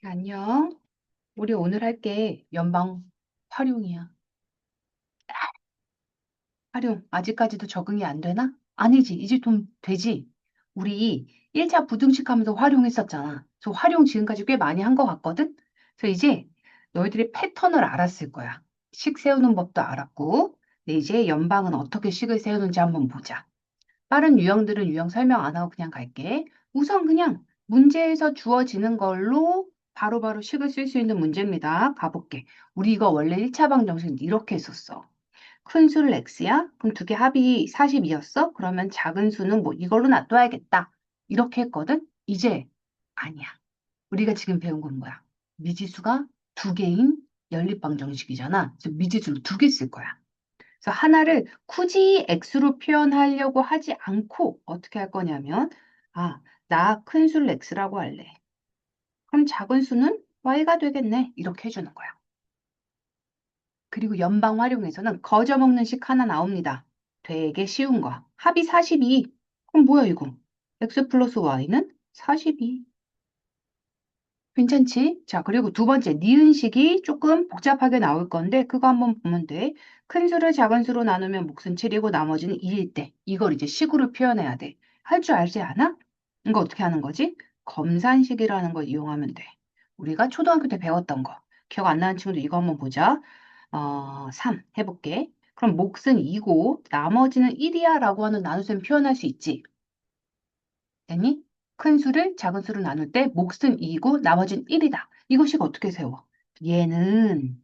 안녕. 우리 오늘 할 게 연방 활용이야. 활용. 아직까지도 적응이 안 되나? 아니지. 이제 좀 되지. 우리 1차 부등식 하면서 활용했었잖아. 저 활용 지금까지 꽤 많이 한 것 같거든? 그래서 이제 너희들이 패턴을 알았을 거야. 식 세우는 법도 알았고, 근데 이제 연방은 어떻게 식을 세우는지 한번 보자. 빠른 유형들은 유형 설명 안 하고 그냥 갈게. 우선 그냥 문제에서 주어지는 걸로 바로바로 식을 쓸 수 있는 문제입니다. 가볼게. 우리 이거 원래 1차 방정식 이렇게 했었어. 큰 수를 x야? 그럼 두 개 합이 42였어? 그러면 작은 수는 뭐 이걸로 놔둬야겠다. 이렇게 했거든? 이제 아니야. 우리가 지금 배운 건 뭐야? 미지수가 두 개인 연립방정식이잖아. 그래서 미지수를 두 개 쓸 거야. 그래서 하나를 굳이 x로 표현하려고 하지 않고 어떻게 할 거냐면, 나 큰 수를 x라고 할래. 그럼 작은 수는 y가 되겠네. 이렇게 해주는 거야. 그리고 연방 활용에서는 거저먹는 식 하나 나옵니다. 되게 쉬운 거. 합이 42. 그럼 뭐야 이거? x 플러스 y는 42. 괜찮지? 자, 그리고 두 번째, 니은식이 조금 복잡하게 나올 건데, 그거 한번 보면 돼. 큰 수를 작은 수로 나누면 몫은 7이고 나머지는 2일 때, 이걸 이제 식으로 표현해야 돼. 할 줄 알지 않아? 이거 어떻게 하는 거지? 검산식이라는 걸 이용하면 돼. 우리가 초등학교 때 배웠던 거. 기억 안 나는 친구들 이거 한번 보자. 3 해볼게. 그럼 몫은 2고, 나머지는 1이야 라고 하는 나눗셈 표현할 수 있지. 됐니? 큰 수를 작은 수로 나눌 때 몫은 2고 나머지는 1이다. 이것이 어떻게 세워? 얘는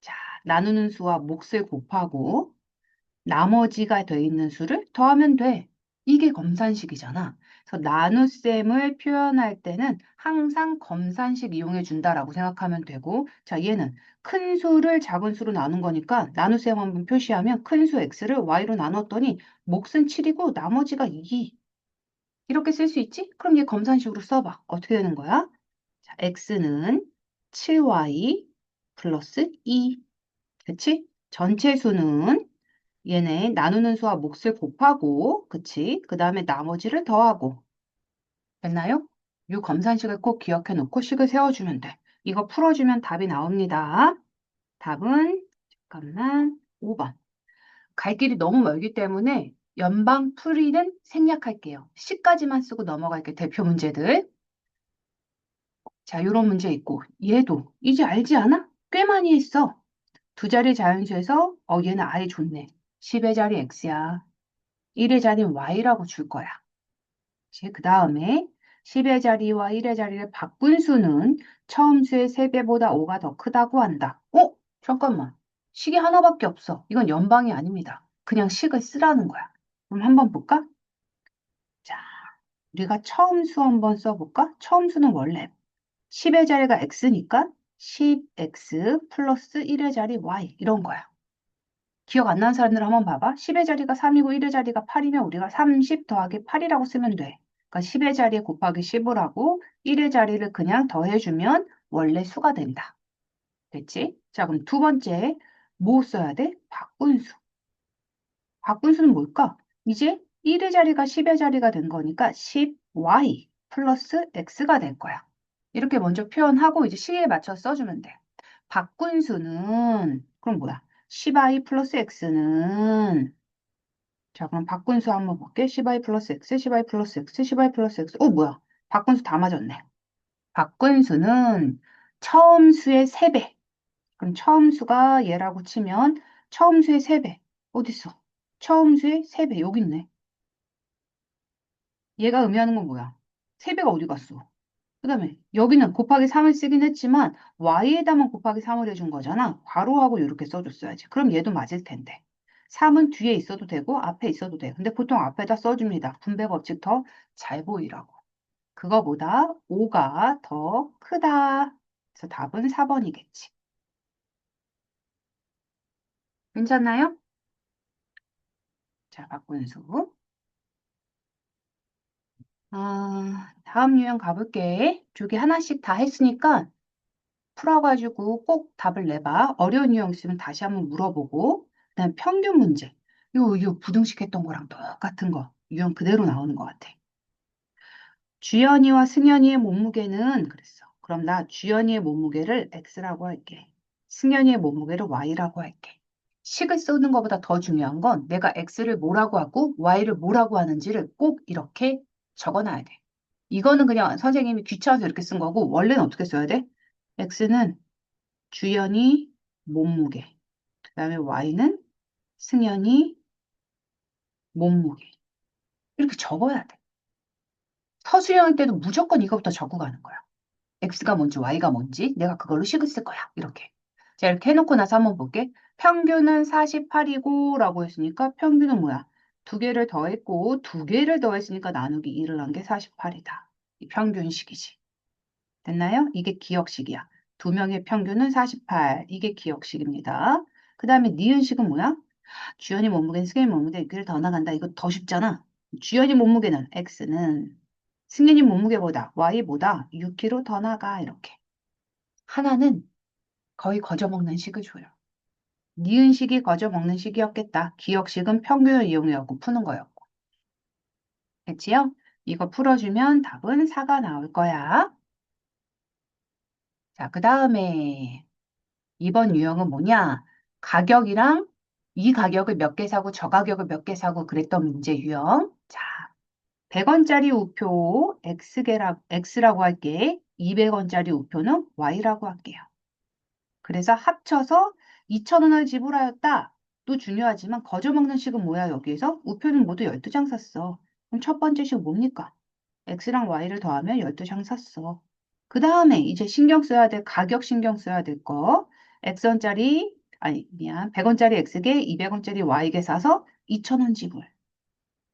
자, 나누는 수와 몫을 곱하고 나머지가 돼 있는 수를 더하면 돼. 이게 검산식이잖아. 그래서 나눗셈을 표현할 때는 항상 검산식 이용해 준다라고 생각하면 되고, 자, 얘는 큰 수를 작은 수로 나눈 거니까 나눗셈 한번 표시하면 큰 수 x를 y로 나눴더니 몫은 7이고 나머지가 2. 이렇게 쓸 수 있지? 그럼 얘 검산식으로 써봐. 어떻게 되는 거야? 자, x는 7y 플러스 2. 그치? 전체 수는 얘네 나누는 수와 몫을 곱하고, 그치? 그 다음에 나머지를 더하고. 됐나요? 이 검산식을 꼭 기억해 놓고 식을 세워주면 돼. 이거 풀어주면 답이 나옵니다. 답은, 잠깐만, 5번. 갈 길이 너무 멀기 때문에 연방 풀이는 생략할게요. C까지만 쓰고 넘어갈게 대표 문제들. 자, 이런 문제 있고 얘도 이제 알지 않아? 꽤 많이 했어. 두 자리 자연수에서 얘는 아예 좋네. 10의 자리 x야. 1의 자리 y라고 줄 거야. 그 다음에 10의 자리와 1의 자리를 바꾼 수는 처음 수의 3배보다 5가 더 크다고 한다. 잠깐만. 식이 하나밖에 없어. 이건 연방이 아닙니다. 그냥 식을 쓰라는 거야. 그럼 한번 볼까? 자, 우리가 처음 수 한번 써볼까? 처음 수는 원래 10의 자리가 x니까 10x 플러스 1의 자리 y 이런 거야. 기억 안 나는 사람들 한번 봐봐. 10의 자리가 3이고 1의 자리가 8이면 우리가 30 더하기 8이라고 쓰면 돼. 그러니까 10의 자리에 곱하기 10을 하고 1의 자리를 그냥 더해주면 원래 수가 된다. 됐지? 자, 그럼 두 번째 뭐 써야 돼? 바꾼수. 바꾼수는 뭘까? 이제 1의 자리가 10의 자리가 된 거니까 10y 플러스 x가 될 거야. 이렇게 먼저 표현하고 이제 식에 맞춰 써주면 돼. 바꾼수는 그럼 뭐야? 10i 플러스 x는 자 그럼 바꾼수 한번 볼게. 10i 플러스 x, 10i 플러스 x, 10i 플러스 x. 뭐야? 바꾼수 다 맞았네. 바꾼수는 처음 수의 3배. 그럼 처음 수가 얘라고 치면 처음 수의 3배. 어딨어? 처음 수의 3배 여기 있네. 얘가 의미하는 건 뭐야? 3배가 어디 갔어? 그 다음에 여기는 곱하기 3을 쓰긴 했지만 y에다만 곱하기 3을 해준 거잖아. 괄호하고 이렇게 써줬어야지. 그럼 얘도 맞을 텐데. 3은 뒤에 있어도 되고 앞에 있어도 돼. 근데 보통 앞에다 써줍니다. 분배 법칙 더 잘 보이라고. 그거보다 5가 더 크다. 그래서 답은 4번이겠지. 괜찮나요? 자, 박군수. 다음 유형 가볼게. 두 개 하나씩 다 했으니까 풀어가지고 꼭 답을 내봐. 어려운 유형 있으면 다시 한번 물어보고. 그다음 평균 문제. 이거 부등식 했던 거랑 똑같은 거. 유형 그대로 나오는 것 같아. 주연이와 승연이의 몸무게는 그랬어. 그럼 나 주연이의 몸무게를 X라고 할게. 승연이의 몸무게를 Y라고 할게. 식을 쓰는 것보다 더 중요한 건 내가 X를 뭐라고 하고 Y를 뭐라고 하는지를 꼭 이렇게 적어놔야 돼. 이거는 그냥 선생님이 귀찮아서 이렇게 쓴 거고 원래는 어떻게 써야 돼? X는 주연이 몸무게. 그다음에 Y는 승연이 몸무게. 이렇게 적어야 돼. 서술형일 때도 무조건 이거부터 적고 가는 거야. X가 뭔지 Y가 뭔지 내가 그걸로 식을 쓸 거야. 이렇게. 자, 이렇게 해놓고 나서 한번 볼게. 평균은 48이고 라고 했으니까 평균은 뭐야? 두 개를 더했고 두 개를 더했으니까 나누기 1을 한 게 48이다. 이 평균식이지. 됐나요? 이게 기억식이야. 두 명의 평균은 48. 이게 기억식입니다. 그 다음에 니은식은 뭐야? 주연이 몸무게는 승연이 몸무게 6kg 더 나간다. 이거 더 쉽잖아. 주연이 몸무게는 X는 승연이 몸무게보다 Y보다 6kg 더 나가. 이렇게. 하나는 거의 거저먹는 식을 줘요. 니은식이 거저먹는 식이었겠다. 기억식은 평균을 이용해갖고 푸는 거였고. 됐지요? 이거 풀어주면 답은 4가 나올 거야. 자, 그 다음에 이번 유형은 뭐냐? 가격이랑 이 가격을 몇 개 사고 저 가격을 몇 개 사고 그랬던 문제 유형. 자, 100원짜리 우표 X라고 할게. 200원짜리 우표는 Y라고 할게요. 그래서 합쳐서 2,000원을 지불하였다. 또 중요하지만 거저먹는 식은 뭐야 여기에서? 우표는 모두 12장 샀어. 그럼 첫 번째 식 뭡니까? X랑 Y를 더하면 12장 샀어. 그 다음에 이제 신경 써야 될 가격 신경 써야 될 거. X원짜리 아니 미안 100원짜리 X게 200원짜리 Y게 사서 2,000원 지불.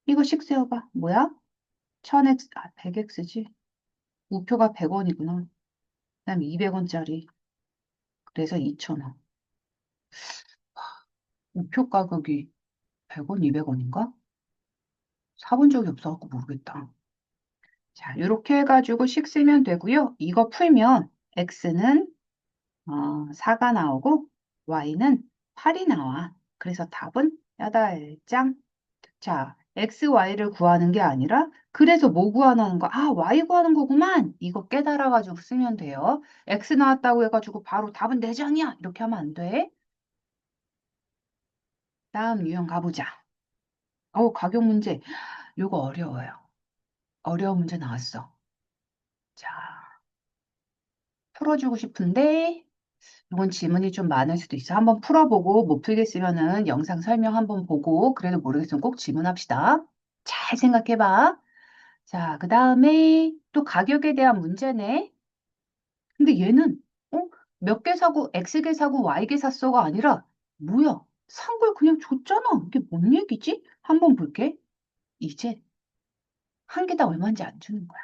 이거 식 세워봐. 뭐야? 1000X 100X지. 우표가 100원이구나. 그다음에 200원짜리. 그래서 2,000원. 우표 가격이 100원, 200원인가? 사본 적이 없어갖고 모르겠다. 자, 이렇게 해가지고 식 쓰면 되고요. 이거 풀면 X는 4가 나오고 Y는 8이 나와. 그래서 답은 8장. 자, X, Y를 구하는 게 아니라 그래서 뭐 구하는 거? 아, Y 구하는 거구만. 이거 깨달아가지고 쓰면 돼요. X 나왔다고 해가지고 바로 답은 4장이야. 이렇게 하면 안 돼. 다음 유형 가보자. 가격 문제. 요거 어려워요. 어려운 문제 나왔어. 자, 풀어주고 싶은데 이건 질문이 좀 많을 수도 있어. 한번 풀어보고 못 풀겠으면은 영상 설명 한번 보고 그래도 모르겠으면 꼭 질문합시다. 잘 생각해봐. 자, 그 다음에 또 가격에 대한 문제네. 근데 얘는 몇 개 사고 X개 사고 Y개 샀어가 아니라 뭐야? 산 걸 그냥 줬잖아. 이게 뭔 얘기지? 한번 볼게. 이제 한 개 다 얼마인지 안 주는 거야.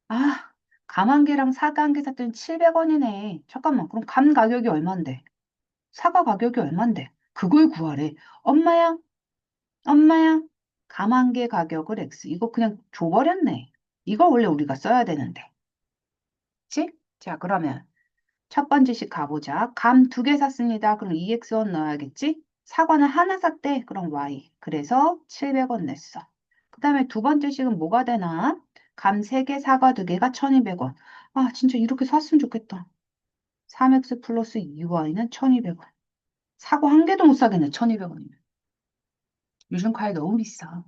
아, 감 한 개랑 사과 한 개 샀더니 700원이네. 잠깐만, 그럼 감 가격이 얼만데? 사과 가격이 얼만데? 그걸 구하래. 엄마야, 엄마야, 감 한 개 가격을 X. 이거 그냥 줘버렸네. 이걸 원래 우리가 써야 되는데. 그치? 자, 그러면 첫 번째씩 가보자. 감 2개 샀습니다. 그럼 EX1 넣어야겠지? 사과는 하나 샀대. 그럼 Y. 그래서 700원 냈어. 그 다음에 두 번째씩은 뭐가 되나? 감 3개, 사과 2개가 1200원. 아, 진짜 이렇게 샀으면 좋겠다. 3X 플러스 2Y는 1200원. 사과 한 개도 못 사겠네, 1200원이면. 요즘 과일 너무 비싸.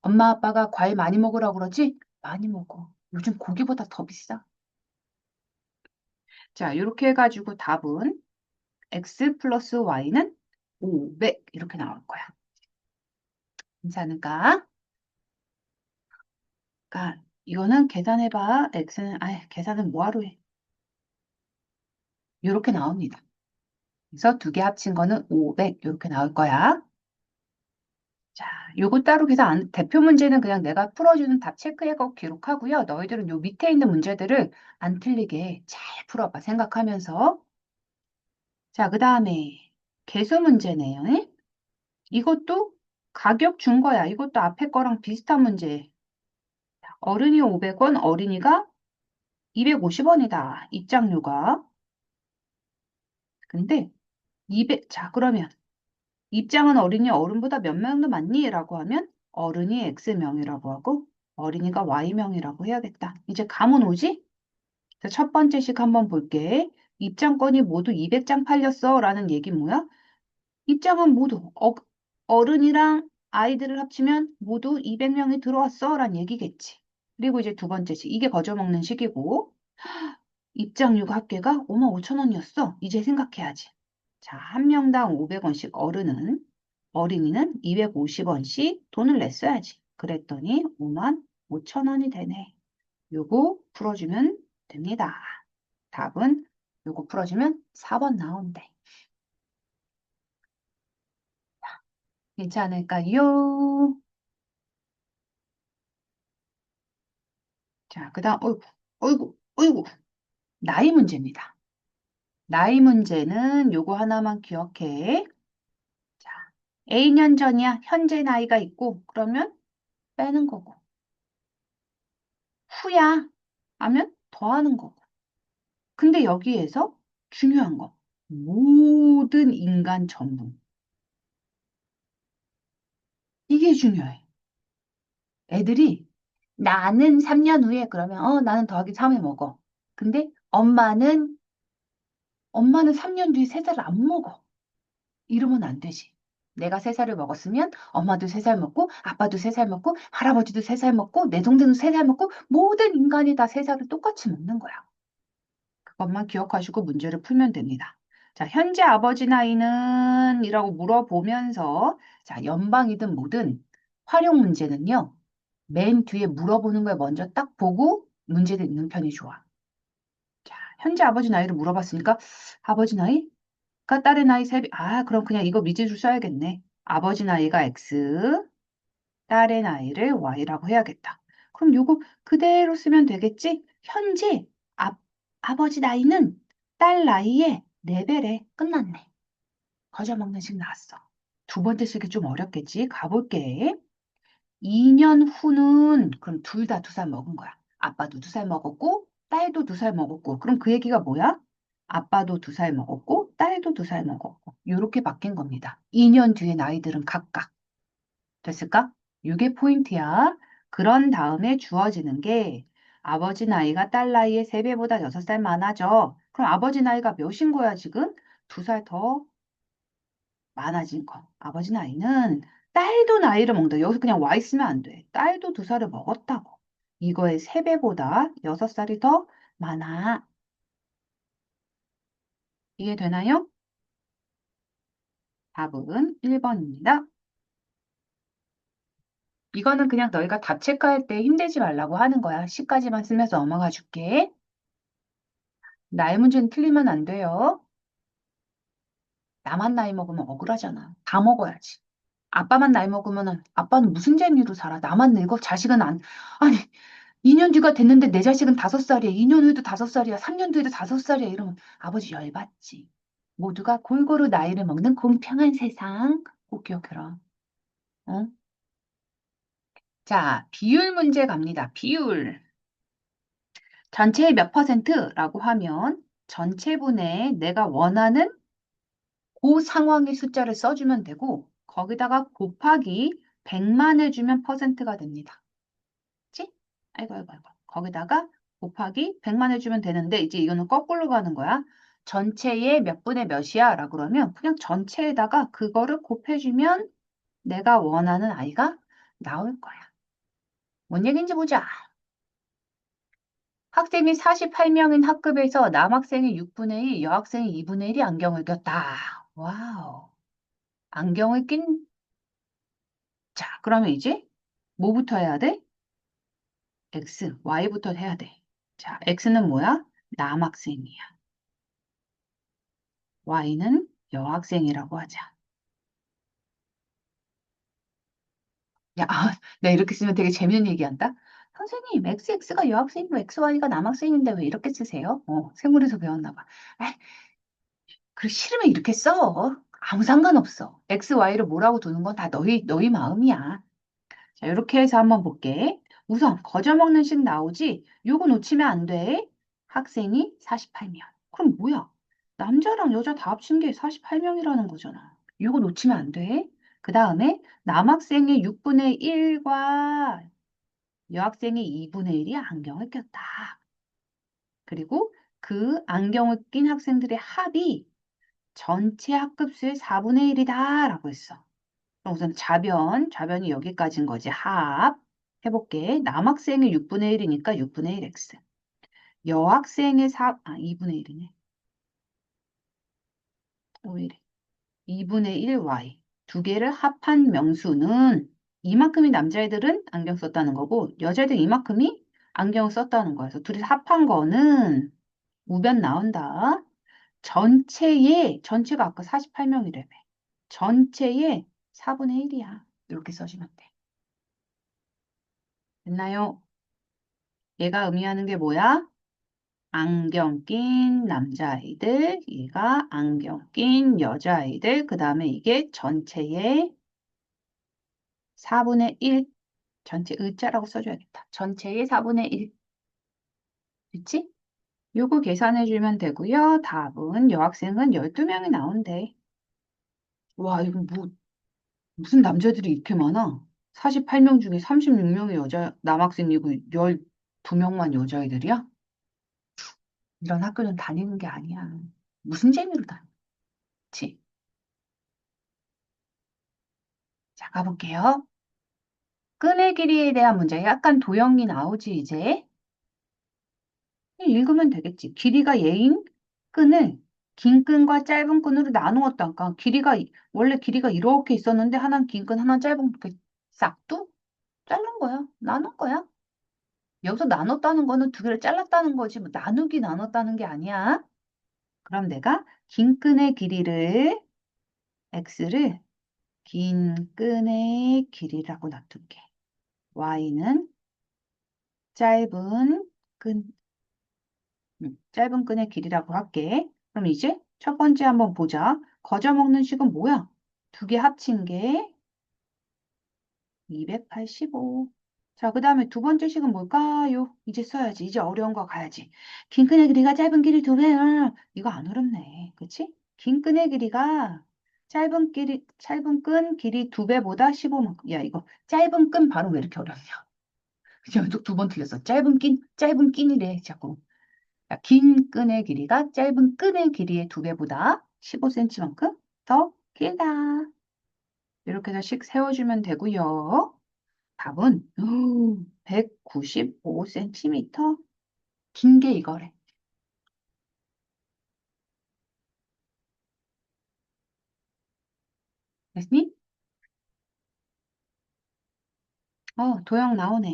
엄마 아빠가 과일 많이 먹으라고 그러지? 많이 먹어. 요즘 고기보다 더 비싸. 자, 이렇게 해가지고 답은 X 플러스 Y는 500 이렇게 나올 거야. 괜찮을까? 그러니까 이거는 계산해봐. X는 계산은 뭐하러 해? 이렇게 나옵니다. 그래서 두 개 합친 거는 500 이렇게 나올 거야. 자, 요거 따로 계산 대표 문제는 그냥 내가 풀어주는 답 체크해서 기록하고요. 너희들은 요 밑에 있는 문제들을 안 틀리게 잘 풀어봐. 생각하면서. 자, 그 다음에 개수 문제네요. 예? 이것도 가격 준 거야. 이것도 앞에 거랑 비슷한 문제. 어른이 500원, 어린이가 250원이다. 입장료가. 근데 자, 그러면 입장은 어린이 어른보다 몇 명도 많니? 라고 하면 어른이 X명이라고 하고 어린이가 Y명이라고 해야겠다. 이제 감은 오지? 자, 첫 번째 식 한번 볼게. 입장권이 모두 200장 팔렸어. 라는 얘기 뭐야? 입장은 모두 어른이랑 아이들을 합치면 모두 200명이 들어왔어. 라는 얘기겠지. 그리고 이제 두 번째 식. 이게 거저먹는 식이고 입장료가 합계가 5만 5천 원이었어. 이제 생각해야지. 자, 한 명당 500원씩 어린이는 250원씩 돈을 냈어야지. 그랬더니 5만 5천 원이 되네. 요거 풀어주면 됩니다. 답은 요거 풀어주면 4번 나온대. 괜찮을까요? 자, 그 다음, 어이구, 어이구, 어이구. 나이 문제입니다. 나이 문제는 요거 하나만 기억해. 자, A년 전이야. 현재 나이가 있고, 그러면 빼는 거고. 후야. 하면 더하는 거고. 근데 여기에서 중요한 거. 모든 인간 전부. 이게 중요해. 애들이 나는 3년 후에 그러면 나는 더하기 3을 먹어. 근데 엄마는 3년 뒤에 3살을 안 먹어. 이러면 안 되지. 내가 3살을 먹었으면 엄마도 3살 먹고 아빠도 3살 먹고 할아버지도 3살 먹고 내 동생도 3살 먹고 모든 인간이 다 3살을 똑같이 먹는 거야. 그것만 기억하시고 문제를 풀면 됩니다. 자, 현재 아버지 나이는 이라고 물어보면서 자, 연방이든 뭐든 활용 문제는요. 맨 뒤에 물어보는 걸 먼저 딱 보고 문제를 읽는 편이 좋아. 자, 현재 아버지 나이를 물어봤으니까 아버지 나이가 딸의 나이 세배. 아, 그럼 그냥 이거 미지수 써야겠네. 아버지 나이가 X, 딸의 나이를 Y라고 해야겠다. 그럼 요거 그대로 쓰면 되겠지? 현재 아버지 나이는 딸 나이의 4배래. 끝났네. 거저먹는 식 나왔어. 두 번째 쓰기 좀 어렵겠지? 가볼게. 2년 후는 그럼 둘 다 2살 먹은 거야. 아빠도 2살 먹었고 딸도 2살 먹었고 그럼 그 얘기가 뭐야? 아빠도 2살 먹었고 딸도 2살 먹었고 이렇게 바뀐 겁니다. 2년 뒤에 나이들은 각각 됐을까? 이게 포인트야. 그런 다음에 주어지는 게 아버지 나이가 딸 나이의 3배보다 6살 많아져. 그럼 아버지 나이가 몇인 거야 지금? 2살 더 많아진 거. 아버지 나이는 딸도 나이를 먹는다. 여기서 그냥 와 있으면 안 돼. 딸도 2살을 먹었다고. 이거의 3배보다 6살이 더 많아. 이해되나요? 답은 1번입니다. 이거는 그냥 너희가 답 체크할 때 힘들지 말라고 하는 거야. 시까지만 쓰면서 넘어가 줄게. 나이 문제는 틀리면 안 돼요. 나만 나이 먹으면 억울하잖아. 다 먹어야지. 아빠만 나이 먹으면 아빠는 무슨 재미로 살아? 나만 늙어? 자식은 아니, 2년 뒤가 됐는데 내 자식은 5살이야. 2년 후에도 5살이야. 3년 뒤에도 5살이야. 이러면 아버지 열받지. 모두가 골고루 나이를 먹는 공평한 세상. 꼭 기억해라. 어? 자, 비율 문제 갑니다. 비율. 전체의 몇 퍼센트라고 하면 전체분의 내가 원하는 그 상황의 숫자를 써주면 되고 거기다가 곱하기 100만 해주면 퍼센트가 됩니다. 그치? 아이고 아이고 아이고. 거기다가 곱하기 100만 해주면 되는데 이제 이거는 거꾸로 가는 거야. 전체의 몇 분의 몇이야? 라고 그러면 그냥 전체에다가 그거를 곱해주면 내가 원하는 아이가 나올 거야. 뭔 얘기인지 보자. 학생이 48명인 학급에서 남학생이 6분의 1, 여학생이 2분의 1이 안경을 꼈다. 와우. 안경을 낀 자, 그러면 이제 뭐부터 해야 돼? X, Y부터 해야 돼. 자, X는 뭐야? 남학생이야. Y는 여학생이라고 하자. 야, 내가 이렇게 쓰면 되게 재밌는 얘기한다. 선생님, XX가 여학생이고 XY가 남학생인데 왜 이렇게 쓰세요? 생물에서 배웠나 봐. 아, 그 싫으면 이렇게 써. 아무 상관없어. X, Y를 뭐라고 두는 건 다 너희 마음이야. 자, 이렇게 해서 한번 볼게. 우선 거저먹는 식 나오지? 요거 놓치면 안 돼. 학생이 48명. 그럼 뭐야? 남자랑 여자 다 합친 게 48명이라는 거잖아. 요거 놓치면 안 돼. 그 다음에 남학생의 6분의 1과 여학생의 2분의 1이 안경을 꼈다. 그리고 그 안경을 낀 학생들의 합이 전체 학급수의 4분의 1이다 라고 했어. 그럼 우선 좌변이 여기까지인 거지. 합. 해볼게. 남학생의 6분의 1이니까 6분의 1x. 여학생의 2분의 1이네. 오히려 2분의 1y. 두 개를 합한 명수는 이만큼이 남자애들은 안경 썼다는 거고 여자애들 이만큼이 안경 썼다는 거야. 그래서 둘이 합한 거는 우변 나온다. 전체가 아까 48명이래며. 전체의 4분의 1이야. 이렇게 써주면 돼. 됐나요? 얘가 의미하는 게 뭐야? 안경 낀 남자아이들, 얘가 안경 낀 여자아이들, 그 다음에 이게 전체의 4분의 1, 전체 의자라고 써줘야겠다. 전체의 4분의 1, 그치? 요거 계산해주면 되고요. 답은 여학생은 12명이 나온대. 와, 이거 무슨 남자들이 이렇게 많아? 48명 중에 36명이 남학생이고 12명만 여자애들이야? 이런 학교는 다니는 게 아니야. 무슨 재미로 다니지? 자, 가볼게요. 끈의 길이에 대한 문제. 약간 도형이 나오지, 이제. 읽으면 되겠지. 길이가 얘인 끈을 긴 끈과 짧은 끈으로 나누었다. 그러니까 원래 길이가 이렇게 있었는데 하나는 긴 끈, 하나는 짧은 끈, 이렇게 싹둑 자른 거야. 나눈 거야. 여기서 나눴다는 거는 두 개를 잘랐다는 거지. 뭐 나눴다는 게 아니야. 그럼 내가 긴 끈의 길이를, x를 긴 끈의 길이라고 놔둘게. y는 짧은 끈, 짧은 끈의 길이라고 할게. 그럼 이제 첫 번째 한번 보자. 거저먹는 식은 뭐야? 두 개 합친 게 285. 자, 그 다음에 두 번째 식은 뭘까요? 이제 써야지. 이제 어려운 거 가야지. 긴 끈의 길이가 짧은 길이 두 배. 이거 안 어렵네. 그치? 긴 끈의 길이가 짧은 끈 길이 두 배보다 15만큼. 야, 이거 짧은 끈 바로 왜 이렇게 어렵냐? 연속 두 번 틀렸어. 짧은 끈이래, 자꾸. 자, 긴 끈의 길이가 짧은 끈의 길이의 두 배보다 15cm만큼 더 길다. 이렇게 해서 식 세워주면 되고요. 답은 195cm. 긴 게 이거래. 됐니? 도형 나오네.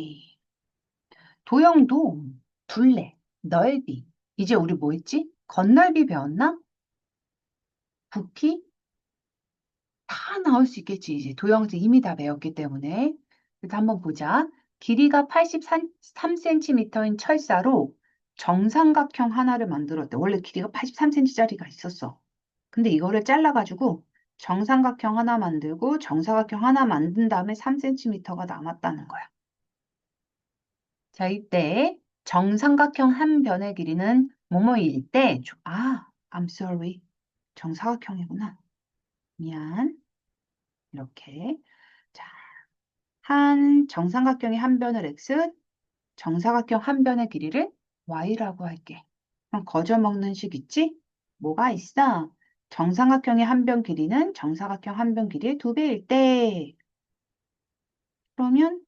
도형도 둘레, 넓이. 이제 우리 뭐 했지? 건널비 배웠나? 부피? 다 나올 수 있겠지. 이제 도형에서 이미 다 배웠기 때문에. 그래서 한번 보자. 길이가 83cm인 철사로 정삼각형 하나를 만들었대. 원래 길이가 83cm짜리가 있었어. 근데 이거를 잘라가지고 정삼각형 하나 만들고 정사각형 하나 만든 다음에 3cm가 남았다는 거야. 자, 이때 정삼각형 한 변의 길이는 뭐뭐일 때, I'm sorry. 정사각형이구나. 미안. 이렇게. 자, 한 정삼각형의 한 변을 x, 정사각형 한 변의 길이를 y라고 할게. 그럼 거저먹는 식 있지? 뭐가 있어? 정삼각형의 한 변 길이는 정사각형 한 변 길이의 두 배일 때. 그러면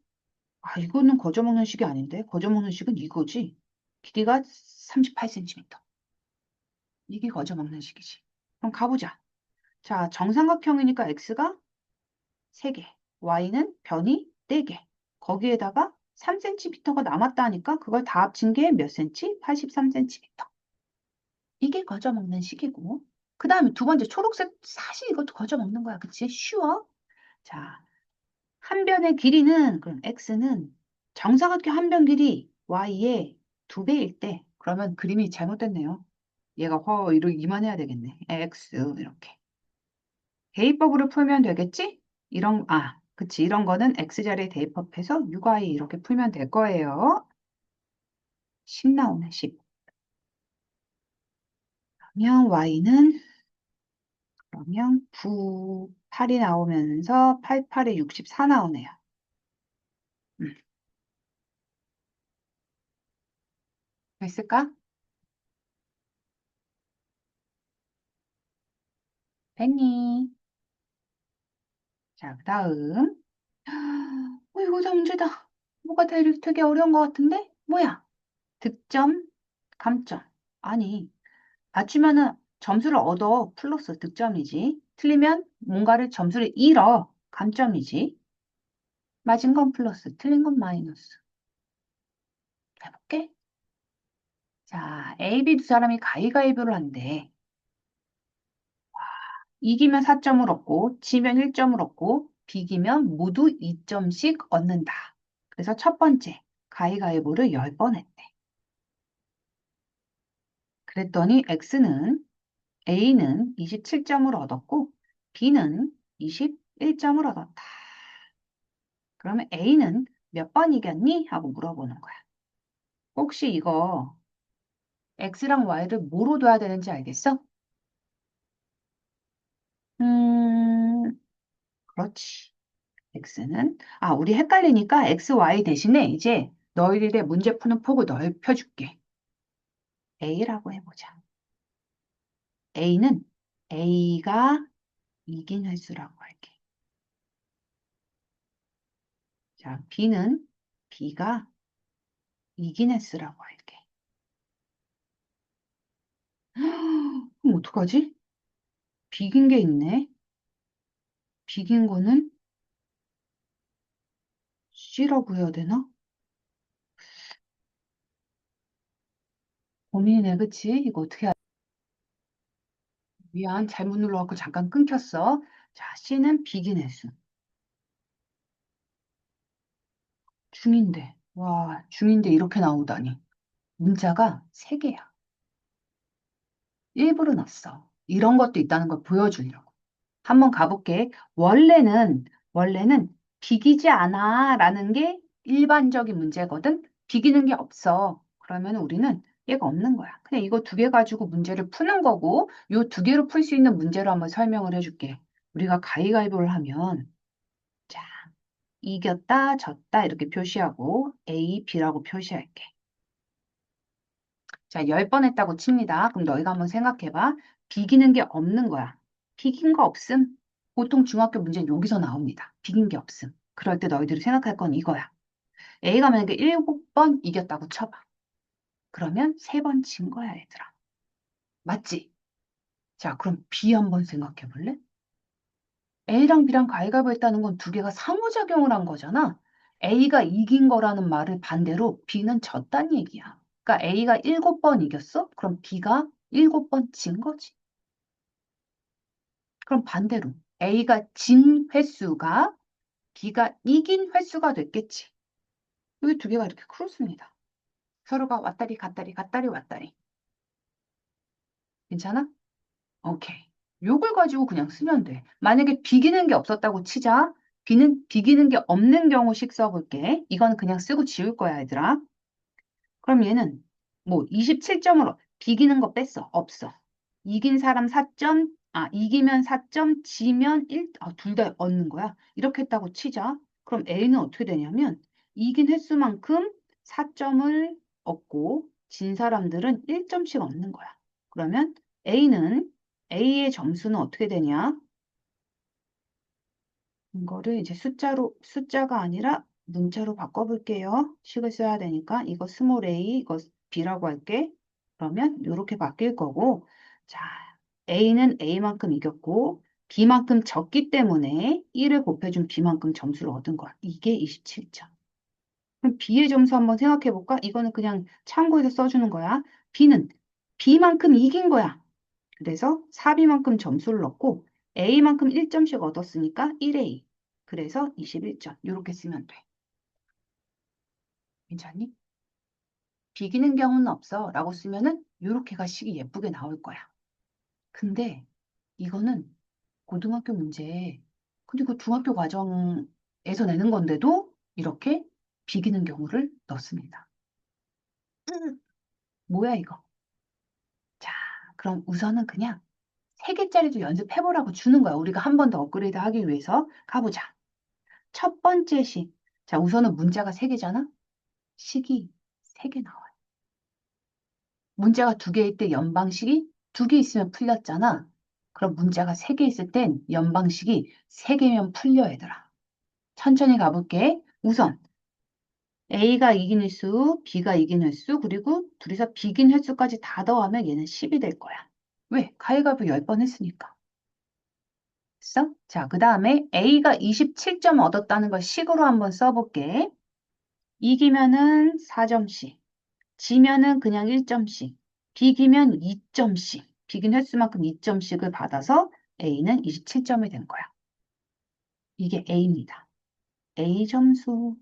이거는 거저먹는 식이 아닌데? 거저먹는 식은 이거지. 길이가 38cm. 이게 거저먹는 식이지. 그럼 가보자. 자, 정삼각형이니까 x가 3개, y는 변이 4개. 거기에다가 3cm가 남았다니까 그걸 다 합친 게 몇 cm? 83cm. 이게 거저먹는 식이고. 그 다음에 두 번째 초록색 사실 이것도 거저먹는 거야. 그치? 쉬워. 자, 한 변의 길이는 그럼 x는 정사각형 한 변 길이 y의 두 배일 때 그러면 그림이 잘못됐네요. 얘가 이렇게 이만해야 되겠네. x 이렇게. 대입법으로 풀면 되겠지? 그치. 이런 거는 x자리에 대입법해서 6y 이렇게 풀면 될 거예요. 10 나오네, 10. 그러면 8이 나오면서 88에 64 나오네요. 됐을까? 됐니? 자, 그다음. 이거 다 문제다. 뭐가 되게 어려운 것 같은데? 뭐야? 득점, 감점. 아니, 맞추면은 점수를 얻어. 플러스 득점이지. 틀리면 뭔가를 점수를 잃어. 감점이지. 맞은 건 플러스, 틀린 건 마이너스. 해볼게. 자, A, B 두 사람이 가위가위보를 한대. 이기면 4점을 얻고, 지면 1점을 얻고, 비기면 모두 2점씩 얻는다. 그래서 첫 번째, 가위가위보를 10번 했대. 그랬더니 A는 27점을 얻었고, B는 21점을 얻었다. 그러면 A는 몇 번 이겼니? 하고 물어보는 거야. 혹시 이거 X랑 Y를 뭐로 둬야 되는지 알겠어? 음, 그렇지. 우리 헷갈리니까 X, Y 대신에 이제 너희들의 문제 푸는 폭을 넓혀줄게. A라고 해보자. A는 A가 이긴 횟수라고 할게. 자, B는 B가 이긴 횟수라고 할게. 그럼 어떡하지? 비긴 게 있네. 비긴 거는 C라고 해야 되나? 고민이네, 그치? 이거 어떻게 미안, 잘못 눌러갖고 잠깐 끊겼어. 자, C는 비긴 횟수. 중인데. 와, 중인데 이렇게 나오다니. 문자가 3개야. 일부러 넣었어. 이런 것도 있다는 걸 보여주려고. 한번 가볼게. 원래는 비기지 않아 라는 게 일반적인 문제거든. 비기는 게 없어. 그러면 우리는 얘가 없는 거야. 그냥 이거 2개 가지고 문제를 푸는 거고, 요 2개로 풀 수 있는 문제로 한번 설명을 해줄게. 우리가 가위가위보를 하면, 자, 이겼다, 졌다 이렇게 표시하고 A, B라고 표시할게. 자, 10번 했다고 칩니다. 그럼 너희가 한번 생각해봐. 비기는 게 없는 거야. 비긴 거 없음? 보통 중학교 문제는 여기서 나옵니다. 비긴 게 없음. 그럴 때 너희들이 생각할 건 이거야. A가 만약에 7번 이겼다고 쳐봐. 그러면 3번 진 거야, 얘들아. 맞지? 자, 그럼 B 한번 생각해 볼래? A랑 B랑 가위바위보 했다는 건 2개가 상호작용을 한 거잖아. A가 이긴 거라는 말을 반대로 B는 졌단 얘기야. 그러니까 A가 7번 이겼어? 그럼 B가 7번 진 거지. 그럼 반대로 A가 진 횟수가 B가 이긴 횟수가 됐겠지. 여기 2개가 이렇게 크로스입니다. 서로가 왔다리 갔다리 갔다리 왔다리. 괜찮아? 오케이. 요걸 가지고 그냥 쓰면 돼. 만약에 비기는 게 없었다고 치자. B는 비기는 게 없는 경우씩 써볼게. 이건 그냥 쓰고 지울 거야, 얘들아. 그럼 얘는 뭐 27점으로 비기는 거 뺐어. 없어. 이긴 사람 4점, 이기면 4점, 지면 1, 둘 다 얻는 거야. 이렇게 했다고 치자. 그럼 A는 어떻게 되냐면 이긴 횟수만큼 4점을 얻고 진 사람들은 1점씩 얻는 거야. 그러면 A의 점수는 어떻게 되냐? 이거를 이제 숫자가 아니라 문자로 바꿔볼게요. 식을 써야 되니까 이거 스몰 a, 이거 b라고 할게. 그러면 이렇게 바뀔 거고, 자, a는 a만큼 이겼고, b만큼 졌기 때문에 1을 곱해준 b만큼 점수를 얻은 거야. 이게 27점. 그럼 b의 점수 한번 생각해 볼까? 이거는 그냥 참고해서 써주는 거야. b는 b만큼 이긴 거야. 그래서 4B만큼 점수를 넣고 A만큼 1점씩 얻었으니까 1A. 그래서 21점. 이렇게 쓰면 돼. 괜찮니? 비기는 경우는 없어 라고 쓰면은 이렇게가 식이 예쁘게 나올 거야. 근데 이거는 고등학교 문제, 근데 그 중학교 과정에서 내는 건데도 이렇게 비기는 경우를 넣습니다. 뭐야 이거? 자, 그럼 우선은 그냥 3개짜리도 연습해보라고 주는 거야. 우리가 한 번 더 업그레이드 하기 위해서 가보자. 첫 번째 식. 자, 우선은 문자가 3개잖아? 식이 3개 나와요. 문자가 2개일 때 연방식이 2개 있으면 풀렸잖아. 그럼 문자가 3개 있을 땐 연방식이 3개면 풀려, 얘들아. 천천히 가볼게. 우선 A가 이긴 횟수, B가 이긴 횟수, 그리고 둘이서 비긴 횟수까지 다 더하면 얘는 10이 될 거야. 왜? 가위바위보 10번 했으니까. 됐어? 자, 그 다음에 A가 27점 얻었다는 걸 식으로 한번 써볼게. 이기면은 4점씩, 지면은 그냥 1점씩, 비기면 2점씩, 비긴 횟수만큼 2점씩을 받아서 A는 27점이 된 거야. 이게 A입니다. A 점수.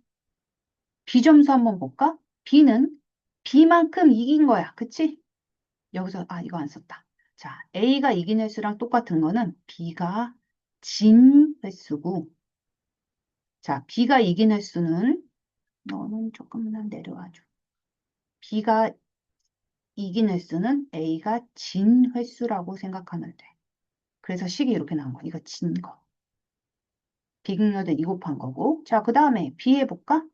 B 점수 한번 볼까? B는 B만큼 이긴 거야. 그치? 여기서, 이거 안 썼다. 자, A가 이긴 횟수랑 똑같은 거는 B가 진 횟수고, 자, B가 이긴 횟수는, 너는 조금만 내려와줘. B가 이긴 횟수는 A가 진 횟수라고 생각하면 돼. 그래서 식이 이렇게 나온 거야. 이거 진 거. 비근여대 2 곱한 거고. 자, 그 다음에 B 해볼까?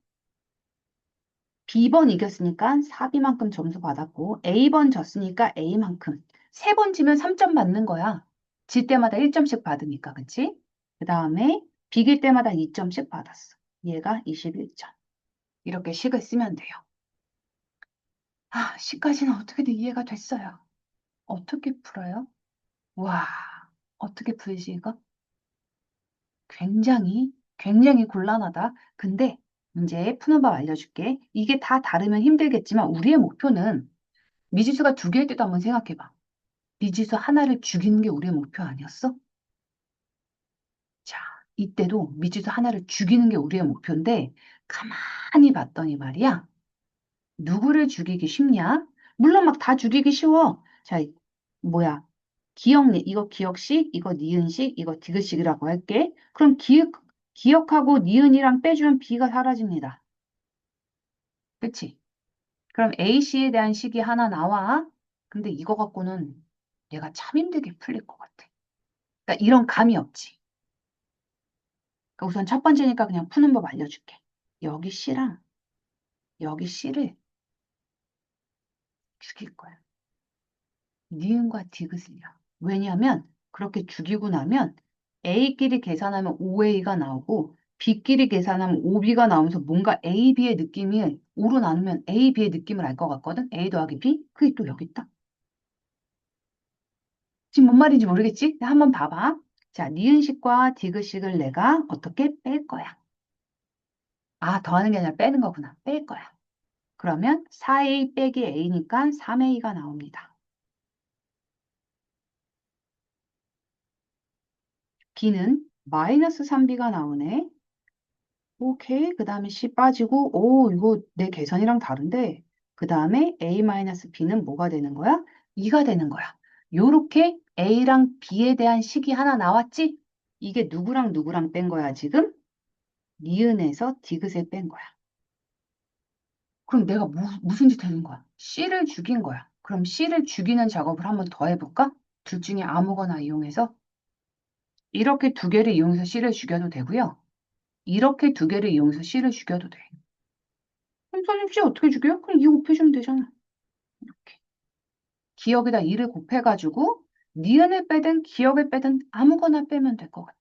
B번 이겼으니까 4B만큼 점수 받았고, A번 졌으니까 A만큼. 3번 지면 3점 받는 거야. 질 때마다 1점씩 받으니까, 그치? 그 다음에 비길 때마다 2점씩 받았어. 얘가 21점. 이렇게 식을 쓰면 돼요. 식까지는 어떻게든 이해가 됐어요. 어떻게 풀어요? 와, 어떻게 풀지, 이거? 굉장히 곤란하다. 근데 이제 푸는 법 알려줄게. 이게 다 다르면 힘들겠지만 우리의 목표는 미지수가 2개일 때도 한번 생각해봐. 미지수 하나를 죽이는 게 우리의 목표 아니었어? 자, 이때도 미지수 하나를 죽이는 게 우리의 목표인데 가만히 봤더니 말이야. 누구를 죽이기 쉽냐? 물론 막 다 죽이기 쉬워. 자, 뭐야? 이거 기억식, 이거 니은식, 이거 디귿식이라고 할게. 그럼 기억하고 니은이랑 빼주면 B가 사라집니다. 그치? 그럼 A씨에 대한 식이 하나 나와. 근데 이거 갖고는 얘가 참 힘들게 풀릴 것 같아. 그러니까 이런 감이 없지. 그러니까 우선 첫 번째니까 그냥 푸는 법 알려줄게. 여기 C랑 여기 C를 죽일 거야. 니은과 디귿을요. 왜냐하면 그렇게 죽이고 나면 A끼리 계산하면 5A가 나오고 B끼리 계산하면 5B가 나오면서 뭔가 A, B의 느낌이 5로 나누면 A, B의 느낌을 알 것 같거든. A 더하기 B? 그게 또 여기 있다. 지금 뭔 말인지 모르겠지? 한번 봐봐. 자, 니은식과 디귿식을 내가 어떻게 뺄 거야? 더하는 게 아니라 빼는 거구나. 뺄 거야. 그러면 4A 빼기 A니까 3A가 나옵니다. B는 마이너스 3B가 나오네. 오케이. 그 다음에 C 빠지고, 이거 내 계산이랑 다른데, 그 다음에 A-B는 뭐가 되는 거야? 2가 되는 거야. 요렇게 A랑 B에 대한 식이 하나 나왔지? 이게 누구랑 뺀 거야, 지금? 니은에서 디귿에 뺀 거야. 그럼 내가 무슨 짓 하는 거야? C를 죽인 거야. 그럼 C를 죽이는 작업을 한번 더 해볼까? 둘 중에 아무거나 이용해서. 이렇게 2개를 이용해서 C를 죽여도 되고요. 이렇게 2개를 이용해서 C를 죽여도 돼. 그럼 선생님 C 어떻게 죽여요? 그럼 2 곱해주면 되잖아. 이렇게. 기억에다 2를 곱해가지고 니은을 빼든 기억을 빼든 아무거나 빼면 될 것 같아.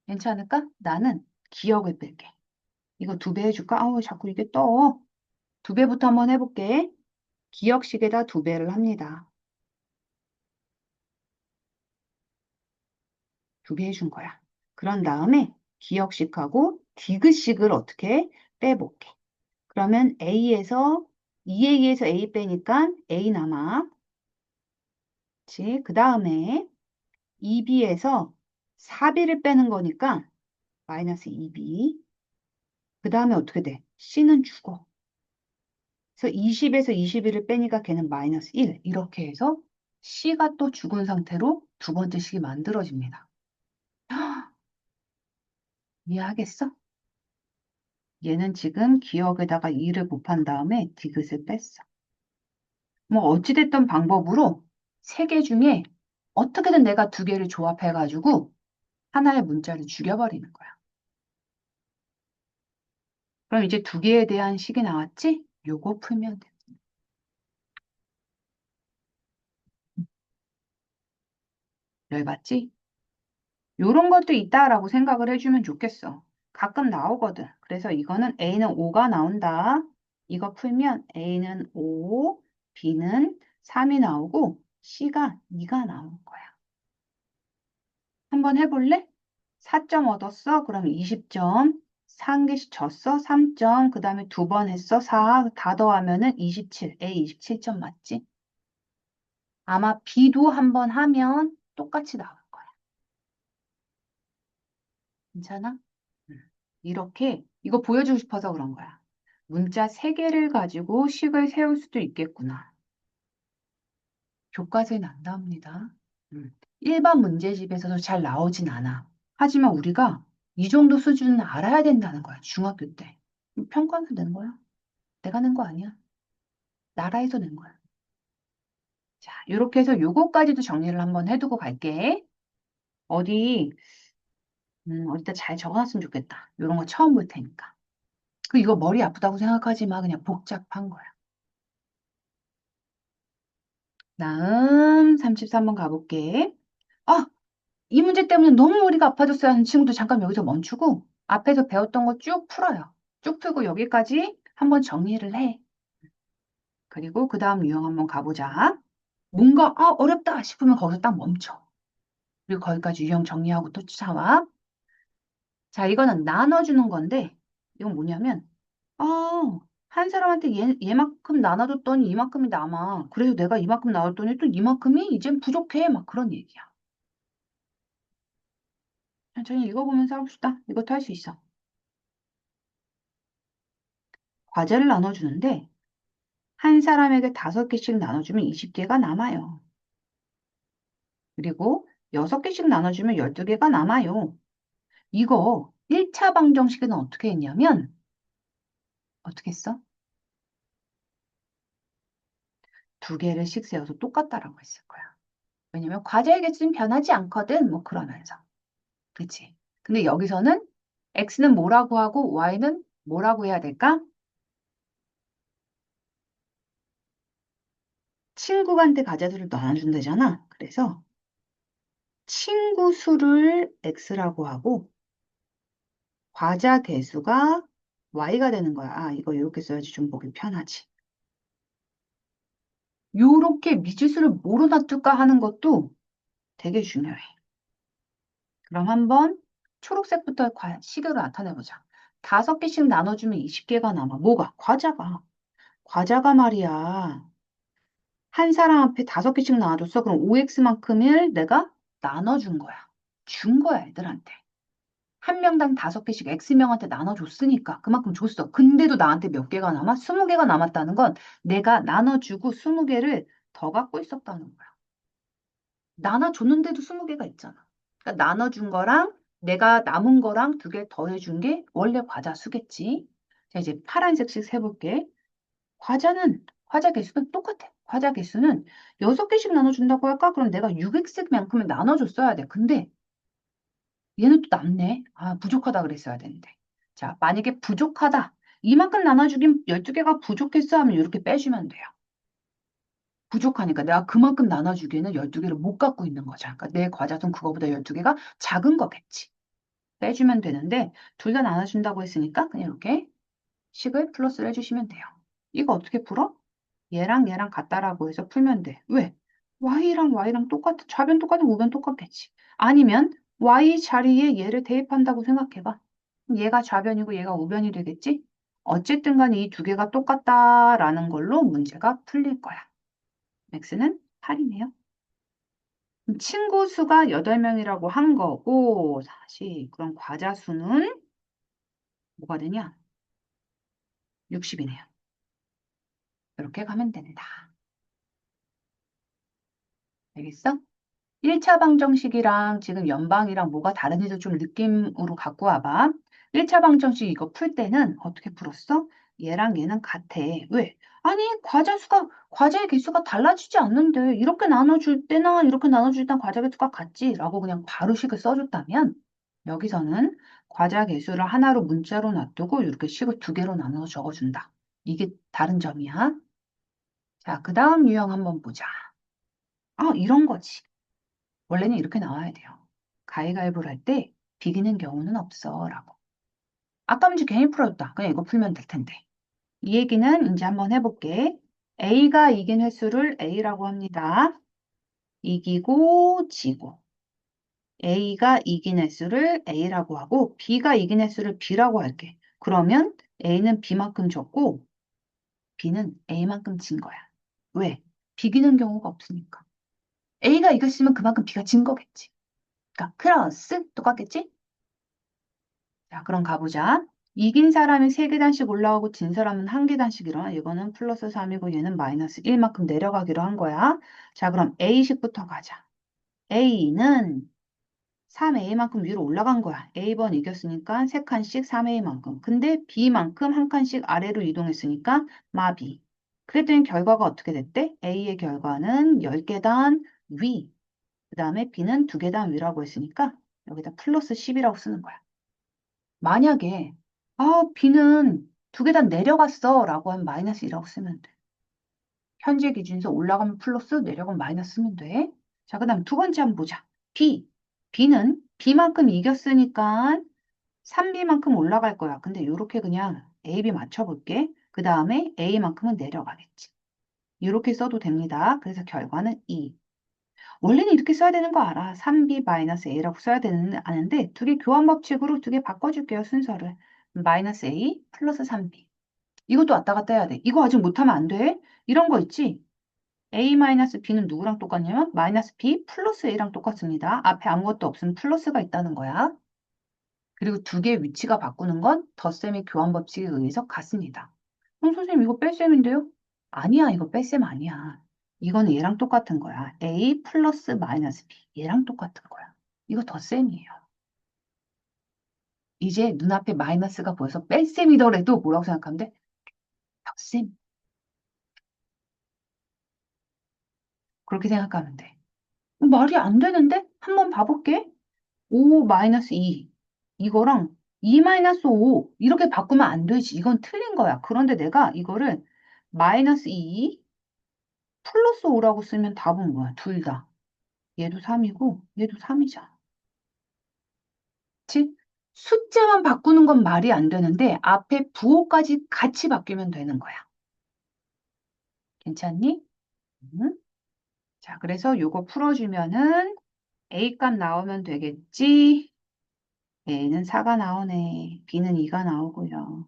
괜찮을까? 나는 기억을 뺄게. 이거 2배 해줄까? 자꾸 이게 떠. 2배부터 한번 해볼게. 기억식에다 2배를 합니다. 2배 해준 거야. 그런 다음에 기억식하고 디귿식을 어떻게 빼볼게. 그러면 A에서 2A에서 A 빼니까 A 남아. 그 다음에 2B에서 4B를 빼는 거니까 마이너스 2B. 그 다음에 어떻게 돼? C는 죽어. 그래서 20에서 21을 빼니까 걔는 마이너스 1. 이렇게 해서 C가 또 죽은 상태로 두 번째 식이 만들어집니다. 이해하겠어? 얘는 지금 기억에다가 2를 곱한 다음에 디귿을 뺐어. 뭐 어찌됐든 방법으로 3개 중에 어떻게든 내가 2개를 조합해가지고 하나의 문자를 죽여버리는 거야. 그럼 이제 2개에 대한 식이 나왔지? 요거 풀면 돼. 열받지? 요런 것도 있다라고 생각을 해주면 좋겠어. 가끔 나오거든. 그래서 이거는 A는 5가 나온다. 이거 풀면 A는 5, B는 3이 나오고 C가 2가 나오는 거야. 한번 해볼래? 4점 얻었어? 그럼 20점. 3개씩 졌어? 3점. 그 다음에 두 번 했어? 4. 다 더하면은 27. A 27점 맞지? 아마 B도 한 번 하면 똑같이 나올 거야. 괜찮아? 음. 이렇게 이거 보여주고 싶어서 그런 거야. 문자 3개를 가지고 식을 세울 수도 있겠구나. 교과서에 난답니다. 일반 문제집에서도 잘 나오진 않아. 하지만 우리가 이 정도 수준은 알아야 된다는 거야. 중학교 때. 평가에서 낸 거야. 내가 낸 거 아니야. 나라에서 낸 거야. 자, 이렇게 해서 요거까지도 정리를 한번 해두고 갈게. 어디, 어디다 잘 적어놨으면 좋겠다. 이런 거 처음 볼 테니까. 그 이거 머리 아프다고 생각하지 마. 그냥 복잡한 거야. 다음 33번 가볼게. 아, 이 문제 때문에 너무 머리가 아파졌어요 하는 친구도 잠깐 여기서 멈추고 앞에서 배웠던 거 쭉 풀어요. 쭉 풀고 여기까지 한번 정리를 해. 그리고 그 다음 유형 한번 가보자. 뭔가 어렵다 싶으면 거기서 딱 멈춰. 그리고 거기까지 유형 정리하고 또 쫓아와. 자, 이거는 나눠주는 건데 이건 뭐냐면 한 사람한테 얘만큼 나눠줬더니 이만큼이 남아. 그래서 내가 이만큼 나눴더니 또 이만큼이 이젠 부족해. 막 그런 얘기야. 천천히 읽어보면서 해봅시다. 이것도 할 수 있어. 과제를 나눠주는데 한 사람에게 5개씩 나눠주면 20개가 남아요. 그리고 6개씩 나눠주면 12개가 남아요. 이거 1차 방정식에는 어떻게 했냐면 어떻게 했어? 2개를씩 세워서 똑같다라고 했을 거야. 왜냐면 과제의 개수는 변하지 않거든. 뭐 그러면서. 그치? 근데 여기서는 x는 뭐라고 하고 y는 뭐라고 해야 될까? 친구한테 과제들을 나눠준다잖아. 그래서 친구 수를 x라고 하고 과자 개수가 y가 되는 거야. 이거 이렇게 써야지 좀 보기 편하지. 요렇게 미지수를 뭐로 놔둘까 하는 것도 되게 중요해. 그럼 한번 초록색부터 식으로 나타내보자. 5개씩 나눠주면 20개가 남아. 뭐가? 과자가. 과자가 말이야. 한 사람 앞에 5개씩 나눠줬어. 그럼 5x만큼을 내가 나눠준 거야. 준 거야, 애들한테. 한 명당 5개씩 X명한테 나눠줬으니까 그만큼 줬어. 근데도 나한테 몇 개가 남아? 20개가 남았다는 건 내가 나눠주고 20개를 더 갖고 있었다는 거야. 나눠줬는데도 20개가 있잖아. 그러니까 나눠준 거랑 내가 남은 거랑 2개 더해준 게 원래 과자 수겠지. 자, 이제 파란색씩 세볼게. 과자 개수는 똑같아. 과자 개수는 6개씩 나눠준다고 할까? 그럼 내가 6x만큼을 나눠줬어야 돼. 근데 얘는 또 남네. 부족하다 그랬어야 되는데. 자, 만약에 부족하다. 이만큼 나눠주긴 12개가 부족했어 하면 이렇게 빼주면 돼요. 부족하니까 내가 그만큼 나눠주기에는 12개를 못 갖고 있는 거죠. 그러니까 내 과자는 그거보다 12개가 작은 거겠지. 빼주면 되는데 둘 다 나눠준다고 했으니까 그냥 이렇게 식을 플러스를 해주시면 돼요. 이거 어떻게 풀어? 얘랑 얘랑 같다라고 해서 풀면 돼. 왜? y랑 똑같아. 좌변 똑같은 우변 똑같겠지. 아니면 y 자리에 얘를 대입한다고 생각해봐. 얘가 좌변이고 얘가 우변이 되겠지? 어쨌든 간에 이 2개가 똑같다라는 걸로 문제가 풀릴 거야. x는 8이네요. 친구 수가 8명이라고 한 거고 다시 그럼 과자 수는 뭐가 되냐? 60이네요. 이렇게 가면 된다. 알겠어? 1차 방정식이랑 지금 연방이랑 뭐가 다른지도 좀 느낌으로 갖고 와봐. 1차 방정식 이거 풀 때는 어떻게 풀었어? 얘랑 얘는 같아. 왜? 아니, 과자의 개수가 달라지지 않는데, 이렇게 나눠줄 때나 이렇게 나눠줄 땐 과자 개수가 같지? 라고 그냥 바로 식을 써줬다면, 여기서는 과자 개수를 하나로 문자로 놔두고 이렇게 식을 2개로 나눠서 적어준다. 이게 다른 점이야. 자, 그 다음 유형 한번 보자. 이런 거지. 원래는 이렇게 나와야 돼요. 가위가위보를 할 때 비기는 경우는 없어 라고. 아까 문제 괜히 풀어줬다. 그냥 이거 풀면 될 텐데. 이 얘기는 이제 한번 해볼게. A가 이긴 횟수를 A라고 합니다. 이기고 지고. A가 이긴 횟수를 A라고 하고 B가 이긴 횟수를 B라고 할게. 그러면 A는 B만큼 졌고 B는 A만큼 진 거야. 왜? 비기는 경우가 없으니까. A가 이겼으면 그만큼 B가 진 거겠지. 그러니까 크로스 똑같겠지? 자, 그럼 가보자. 이긴 사람이 3계단씩 올라오고 진 사람은 1계단씩 일어나. 이거는 플러스 3이고 얘는 마이너스 1만큼 내려가기로 한 거야. 자, 그럼 A식부터 가자. A는 3A만큼 위로 올라간 거야. A번 이겼으니까 3칸씩 3A만큼. 근데 B만큼 한 칸씩 아래로 이동했으니까 마비. 그랬더니 결과가 어떻게 됐대? A의 결과는 10계단 위. 그 다음에 B는 2계단 위라고 했으니까 여기다 플러스 10이라고 쓰는 거야. 만약에 B는 2계단 내려갔어 라고 하면 마이너스 2라고 쓰면 돼. 현재 기준에서 올라가면 플러스 내려가면 마이너스 쓰면 돼. 자, 그 다음 두 번째 한번 보자. B. B는 B만큼 이겼으니까 3B만큼 올라갈 거야. 근데 이렇게 그냥 A, B 맞춰볼게. 그 다음에 A만큼은 내려가겠지. 이렇게 써도 됩니다. 그래서 결과는 2. 원래는 이렇게 써야 되는 거 알아. 3B-A라고 써야 아는데 두 개 교환 법칙으로 두 개 바꿔줄게요. 순서를. 마이너스 A 플러스 3B. 이것도 왔다 갔다 해야 돼. 이거 아직 못하면 안 돼. 이런 거 있지? A-B는 누구랑 똑같냐면 마이너스 B 플러스 A랑 똑같습니다. 앞에 아무것도 없으면 플러스가 있다는 거야. 그리고 두 개의 위치가 바꾸는 건 덧셈의 교환 법칙에 의해서 같습니다. 선생님 이거 뺄셈인데요? 아니야, 이거 뺄셈 아니야. 이거는 얘랑 똑같은 거야. A 플러스 마이너스 B. 얘랑 똑같은 거야. 이거 덧셈이에요. 이제 눈앞에 마이너스가 보여서 뺄셈이더라도 뭐라고 생각하면 돼? 덧셈. 그렇게 생각하면 돼. 말이 안 되는데? 한번 봐볼게. 5 마이너스 2. 이거랑 2 마이너스 5. 이렇게 바꾸면 안 되지. 이건 틀린 거야. 그런데 내가 이거를 마이너스 2 플러스 5라고 쓰면 답은 뭐야? 둘 다. 얘도 3이고 얘도 3이잖아. 그치? 숫자만 바꾸는 건 말이 안 되는데 앞에 부호까지 같이 바뀌면 되는 거야. 괜찮니? 응? 자, 그래서 요거 풀어주면은 A 값 나오면 되겠지? A는 4가 나오네. B는 2가 나오고요.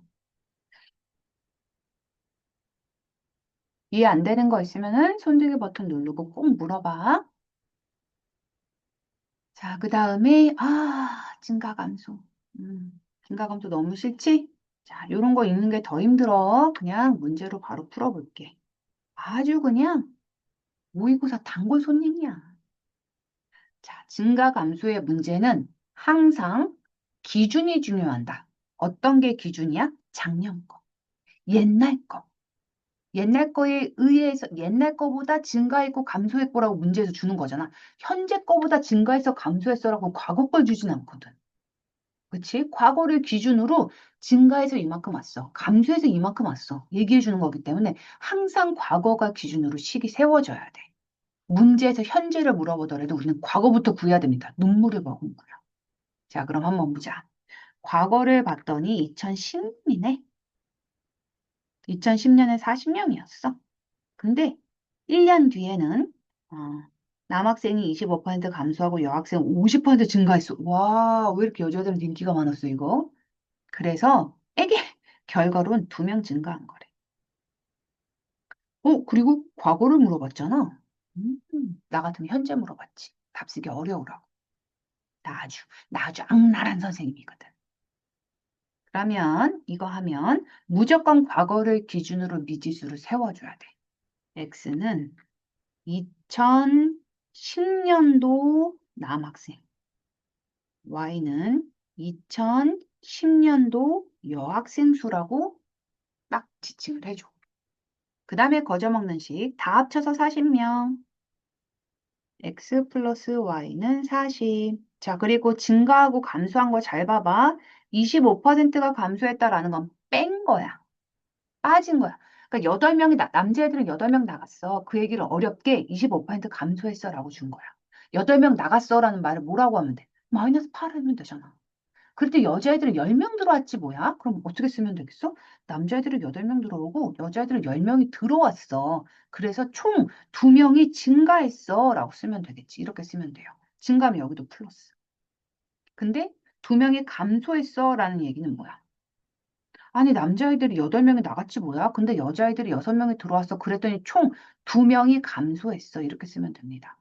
이해 안 되는 거 있으면은 손들기 버튼 누르고 꼭 물어봐. 자, 그 다음에 증가감소. 증가감소 너무 싫지? 자, 요런 거 읽는 게 더 힘들어. 그냥 문제로 바로 풀어볼게. 아주 그냥 모의고사 단골 손님이야. 자, 증가감소의 문제는 항상 기준이 중요한다. 어떤 게 기준이야? 작년 거, 옛날 거. 옛날 거에 의해서 옛날 거보다 증가했고 감소했고라고 문제에서 주는 거잖아. 현재 거보다 증가해서 감소했어라고 과거 걸 주진 않거든. 그치? 과거를 기준으로 증가해서 이만큼 왔어. 감소해서 이만큼 왔어. 얘기해 주는 거기 때문에 항상 과거가 기준으로 식이 세워져야 돼. 문제에서 현재를 물어보더라도 우리는 과거부터 구해야 됩니다. 눈물을 머금고요. 자, 그럼 한번 보자. 과거를 봤더니 2010년이네. 2010년에 40명이었어. 근데 1년 뒤에는 어, 남학생이 25% 감소하고 여학생 50% 증가했어. 와, 왜 이렇게 여자들은 인기가 많았어, 이거? 그래서 에게 결과론 2명 증가한 거래. 그리고 과거를 물어봤잖아. 나 같으면 현재 물어봤지. 답쓰기 어려우라고. 나 아주 악랄한 선생님이거든. 그러면 이거 하면 무조건 과거를 기준으로 미지수를 세워줘야 돼. x는 2010년도 남학생, y는 2010년도 여학생 수라고 딱 지칭을 해줘. 그 다음에 거저먹는 식, 다 합쳐서 40명, x 플러스 y는 40. 자, 그리고 증가하고 감소한 거 잘 봐봐. 25%가 감소했다라는 건 뺀 거야. 빠진 거야. 그러니까 8명이 남자애들은 8명 나갔어. 그 얘기를 어렵게 25% 감소했어라고 준 거야. 8명 나갔어라는 말을 뭐라고 하면 돼? 마이너스 8 하면 되잖아. 그럴 때 여자애들은 10명 들어왔지 뭐야? 그럼 어떻게 쓰면 되겠어? 남자애들은 8명 들어오고 여자애들은 10명이 들어왔어. 그래서 총 2명이 증가했어 라고 쓰면 되겠지. 이렇게 쓰면 돼요. 증가하면 여기도 플러스. 근데 2명이 감소했어 라는 얘기는 뭐야? 아니 남자애들이 8명이 나갔지 뭐야? 근데 여자애들이 6명이 들어왔어. 그랬더니 총 2명이 감소했어. 이렇게 쓰면 됩니다.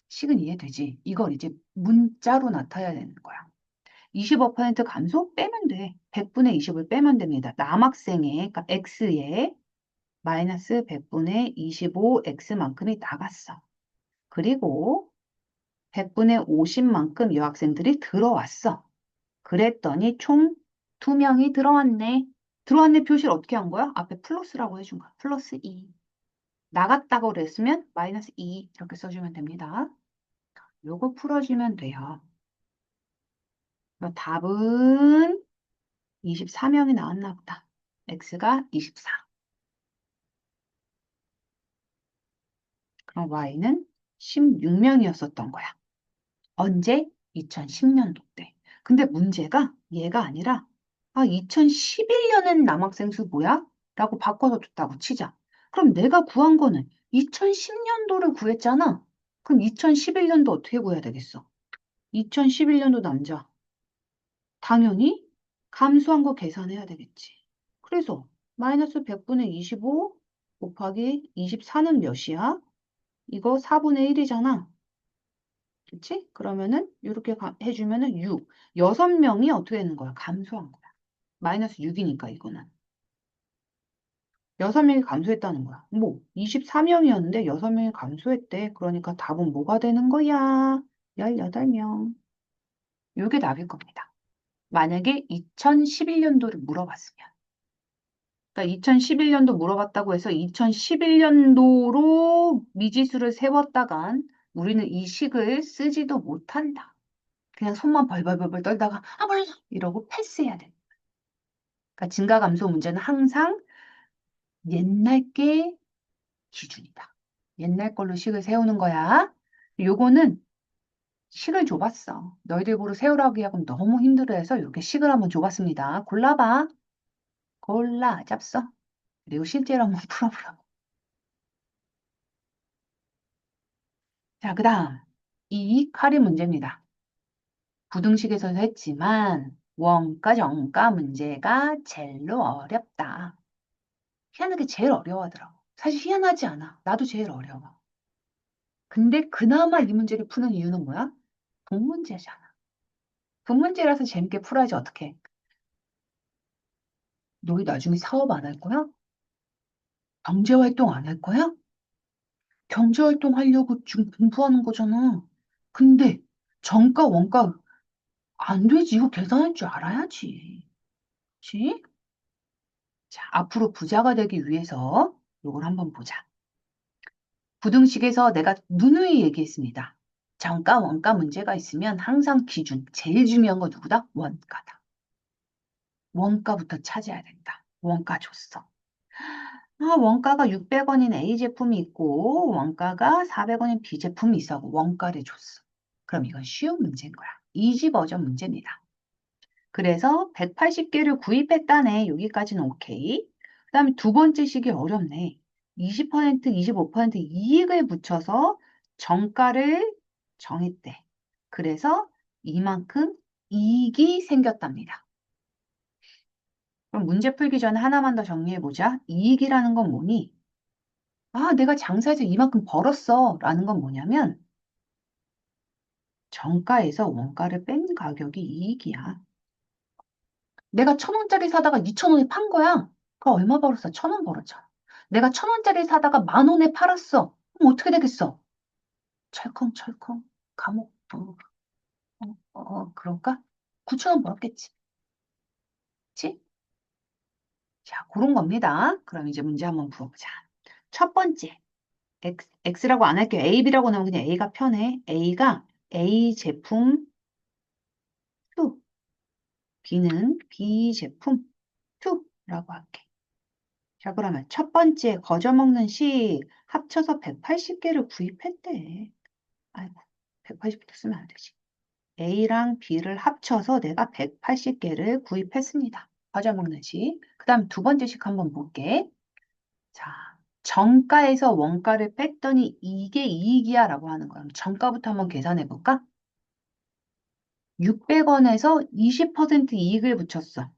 식은 이해되지? 이걸 이제 문자로 나타내야 되는 거야. 25% 감소 빼면 돼. 100분의 20을 빼면 됩니다. 남학생의, 그러니까 x의 마이너스 100분의 25x만큼이 나갔어. 그리고 100분의 50만큼 여학생들이 들어왔어. 그랬더니 총 2명이 들어왔네. 들어왔네 표시를 어떻게 한 거야? 앞에 플러스라고 해준 거야. 플러스 2. 나갔다고 그랬으면 마이너스 2 이렇게 써주면 됩니다. 요거 풀어주면 돼요. 답은 24명이 나왔나 보다. x가 24. 그럼 y는 16명이었었던 거야. 언제? 2010년도 때. 근데 문제가 얘가 아니라 2011년엔 남학생 수 뭐야? 라고 바꿔서 줬다고 치자. 그럼 내가 구한 거는 2010년도를 구했잖아. 그럼 2011년도 어떻게 구해야 되겠어? 2011년도 남자. 당연히 감소한 거 계산해야 되겠지. 그래서 마이너스 100분의 25 곱하기 24는 몇이야? 이거 4분의 1이잖아. 그치? 그러면은 이렇게 해주면은 6. 6명이 어떻게 되는 거야? 감소한 거야. 마이너스 6이니까 이거는. 6명이 감소했다는 거야. 뭐 24명이었는데 6명이 감소했대. 그러니까 답은 뭐가 되는 거야? 18명. 이게 답일 겁니다. 만약에 2011년도를 물어봤으면. 그러니까 2011년도 물어봤다고 해서 2011년도로 미지수를 세웠다간 우리는 이 식을 쓰지도 못한다. 그냥 손만 벌벌벌벌 떨다가 몰라 이러고 패스해야 돼. 그러니까 증가 감소 문제는 항상 옛날 게 기준이다. 옛날 걸로 식을 세우는 거야. 요거는 식을 줘봤어. 너희들 보러 세우라고 하면 너무 힘들어해서 이렇게 식을 한번 줘봤습니다. 골라봐. 골라 잡서. 그리고 실제로 한번 풀어보라고. 자, 그 다음 이 칼이 문제입니다. 부등식에서도 했지만 원가 정가 문제가 제일로 어렵다. 희한하게 제일 어려워하더라고. 사실 희한하지 않아. 나도 제일 어려워. 근데 그나마 이 문제를 푸는 이유는 뭐야? 동문제잖아. 동문제라서 재밌게 풀어야지 어떡해. 너희 나중에 사업 안 할 거야? 경제활동 안 할 거야? 경제활동 하려고 지금 공부하는 거잖아. 근데 정가, 원가 안 되지. 이거 계산할 줄 알아야지. 그치? 자, 앞으로 부자가 되기 위해서 이걸 한번 보자. 부등식에서 내가 누누이 얘기했습니다. 정가, 원가 문제가 있으면 항상 기준, 제일 중요한 거 누구다? 원가다. 원가부터 찾아야 된다. 원가 줬어. 원가가 600원인 A 제품이 있고 원가가 400원인 B 제품이 있어. 원가를 줬어. 그럼 이건 쉬운 문제인 거야. 이지 버전 문제입니다. 그래서 180개를 구입했다네. 여기까지는 오케이. 그 다음에 두 번째 식이 어렵네. 20%, 25% 이익을 붙여서 정가를 정했대. 그래서 이만큼 이익이 생겼답니다. 그럼 문제 풀기 전에 하나만 더 정리해보자. 이익이라는 건 뭐니? 내가 장사해서 이만큼 벌었어. 라는 건 뭐냐면 정가에서 원가를 뺀 가격이 이익이야. 내가 1,000원짜리 사다가 2,000원에 판 거야. 그럼 얼마 벌었어? 1,000원 벌었잖아. 내가 1,000원짜리 사다가 10,000원에 팔았어. 그럼 어떻게 되겠어? 철컹철컹 감옥. 그럴까? 9,000원 벌었겠지. 그치? 자, 그런 겁니다. 그럼 이제 문제 한번 풀어보자. 첫 번째, X라고 안 할게요. A, B라고 나오면 그냥 A가 편해. A가 A 제품 2, B는 B 제품 2라고 할게. 자, 그러면 첫 번째 거저먹는 식 합쳐서 180개를 구입했대. 아이고, 180부터 쓰면 안 되지. A랑 B를 합쳐서 내가 180개를 구입했습니다. 과자 먹는 식. 그 다음 두 번째 식 한번 볼게. 자, 정가에서 원가를 뺐더니 이게 이익이야 라고 하는 거야. 정가부터 한번 계산해 볼까? 600원에서 20% 이익을 붙였어.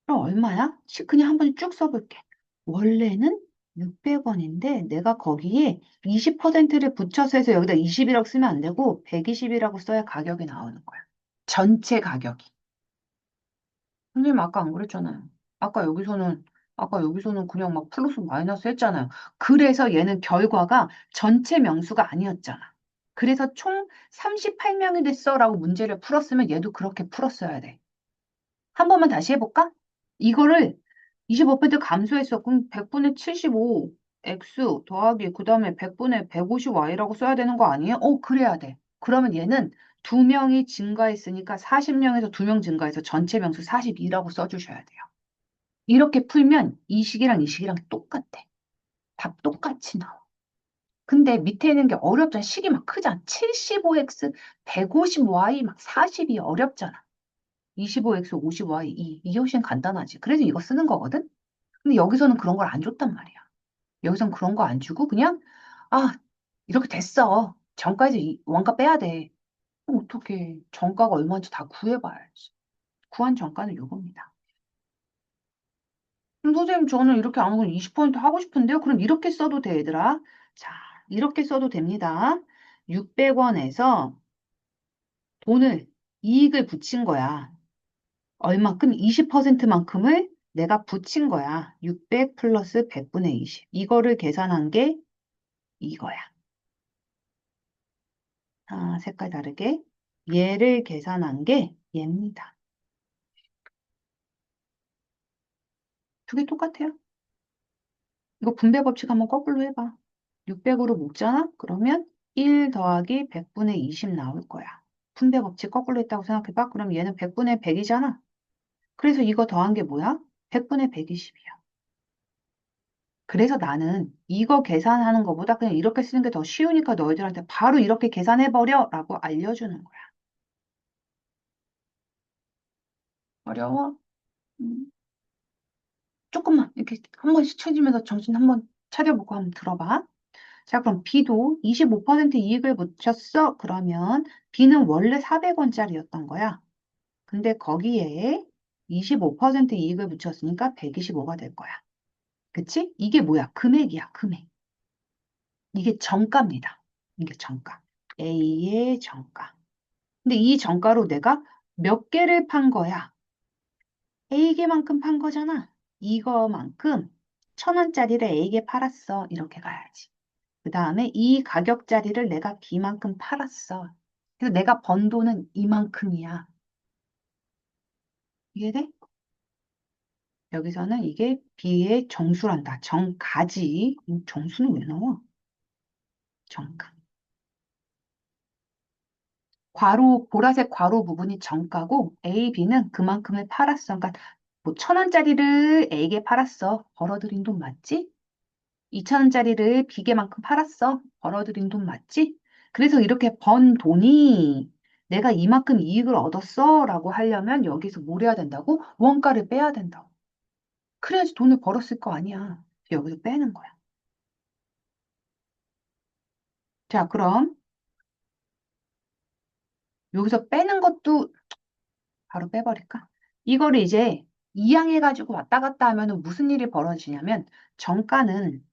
그럼 얼마야? 그냥 한번 쭉 써볼게. 원래는 600원인데 내가 거기에 20%를 붙여서 해서 여기다 21억 쓰면 안 되고 120이라고 써야 가격이 나오는 거야. 전체 가격이. 선생님 아까 안 그랬잖아요. 아까 여기서는 그냥 막 플러스 마이너스 했잖아요. 그래서 얘는 결과가 전체 명수가 아니었잖아. 그래서 총 38명이 됐어라고 문제를 풀었으면 얘도 그렇게 풀었어야 돼. 한 번만 다시 해볼까? 이거를 25% 감소했어. 그럼 100분의 75 x 더하기 그 다음에 100분의 150 y라고 써야 되는 거 아니에요? 그래야 돼. 그러면 얘는 두 명이 증가했으니까 40명에서 두 명 증가해서 전체 명수 42라고 써주셔야 돼요. 이렇게 풀면 이 식이랑 이 식이랑 똑같아. 답 똑같이 나와. 근데 밑에 있는 게 어렵잖아. 식이 막 크잖아. 75x, 150y, 막 40이 어렵잖아. 25x, 50y, 이게 훨씬 간단하지. 그래서 이거 쓰는 거거든? 근데 여기서는 그런 걸 안 줬단 말이야. 여기선 그런 거 안 주고 그냥, 아, 이렇게 됐어. 정가에서 원가 빼야 돼. 그럼 어떻게 정가가 얼마인지 다 구해봐야지. 구한 정가는 요겁니다. 그럼 선생님 저는 이렇게 안 하고 20% 하고 싶은데요? 그럼 이렇게 써도 돼, 얘들아. 자, 이렇게 써도 됩니다. 600원에서 돈을, 이익을 붙인 거야. 얼마큼? 20%만큼을 내가 붙인 거야. 600 플러스 100분의 20. 이거를 계산한 게 이거야. 아, 색깔 다르게. 얘를 계산한 게 얘입니다. 두 개 똑같아요. 이거 분배 법칙 한번 거꾸로 해봐. 600으로 묶잖아? 그러면 1 더하기 100분의 20 나올 거야. 분배 법칙 거꾸로 했다고 생각해봐. 그럼 얘는 100분의 100이잖아. 그래서 이거 더한 게 뭐야? 100분의 120이야. 그래서 나는 이거 계산하는 것보다 그냥 이렇게 쓰는 게 더 쉬우니까 너희들한테 바로 이렇게 계산해버려 라고 알려주는 거야. 어려워? 음, 조금만 이렇게 한 번씩 쳐지면서 정신 한번 차려보고 한번 들어봐. 자, 그럼 B도 25% 이익을 붙였어. 그러면 B는 원래 400원짜리였던 거야. 근데 거기에 25% 이익을 붙였으니까 125가 될 거야. 그치? 이게 뭐야? 금액이야, 금액. 이게 정가입니다. 이게 정가. A의 정가. 근데 이 정가로 내가 몇 개를 판 거야? A개만큼 판 거잖아. 이거만큼 1,000원짜리를 A개 팔았어. 이렇게 가야지. 그 다음에 이 가격짜리를 내가 B만큼 팔았어. 그래서 내가 번 돈은 이만큼이야. 이해돼? 여기서는 이게 B의 정수란다. 정가지. 이 정수는 왜 나와? 정가. 괄호, 보라색 괄호 부분이 정가고 A, B는 그만큼을 팔았어. 그러니까 뭐 1,000원짜리를 A게 팔았어. 벌어들인 돈 맞지? 2,000원짜리를 B게만큼 팔았어. 벌어들인 돈 맞지? 그래서 이렇게 번 돈이 내가 이만큼 이익을 얻었어 라고 하려면 여기서 뭘 해야 된다고? 원가를 빼야 된다고. 그래야지 돈을 벌었을 거 아니야. 여기서 빼는 거야. 자, 그럼 여기서 빼는 것도 바로 빼버릴까? 이거를 이제 이항해가지고 왔다 갔다 하면 무슨 일이 벌어지냐면 정가는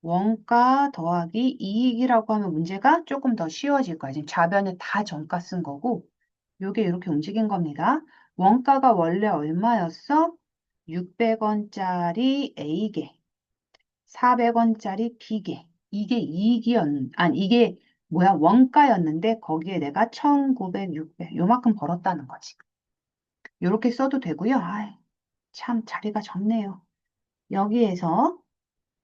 원가 더하기 이익이라고 하면 문제가 조금 더 쉬워질 거야. 지금 좌변에 다 정가 쓴 거고 요게 이렇게 움직인 겁니다. 원가가 원래 얼마였어? 600원짜리 A개, 400원짜리 B개. 이게 이게 뭐야? 원가였는데 거기에 내가 1,900, 600 요만큼 벌었다는 거지. 요렇게 써도 되고요. 아, 참 자리가 적네요. 여기에서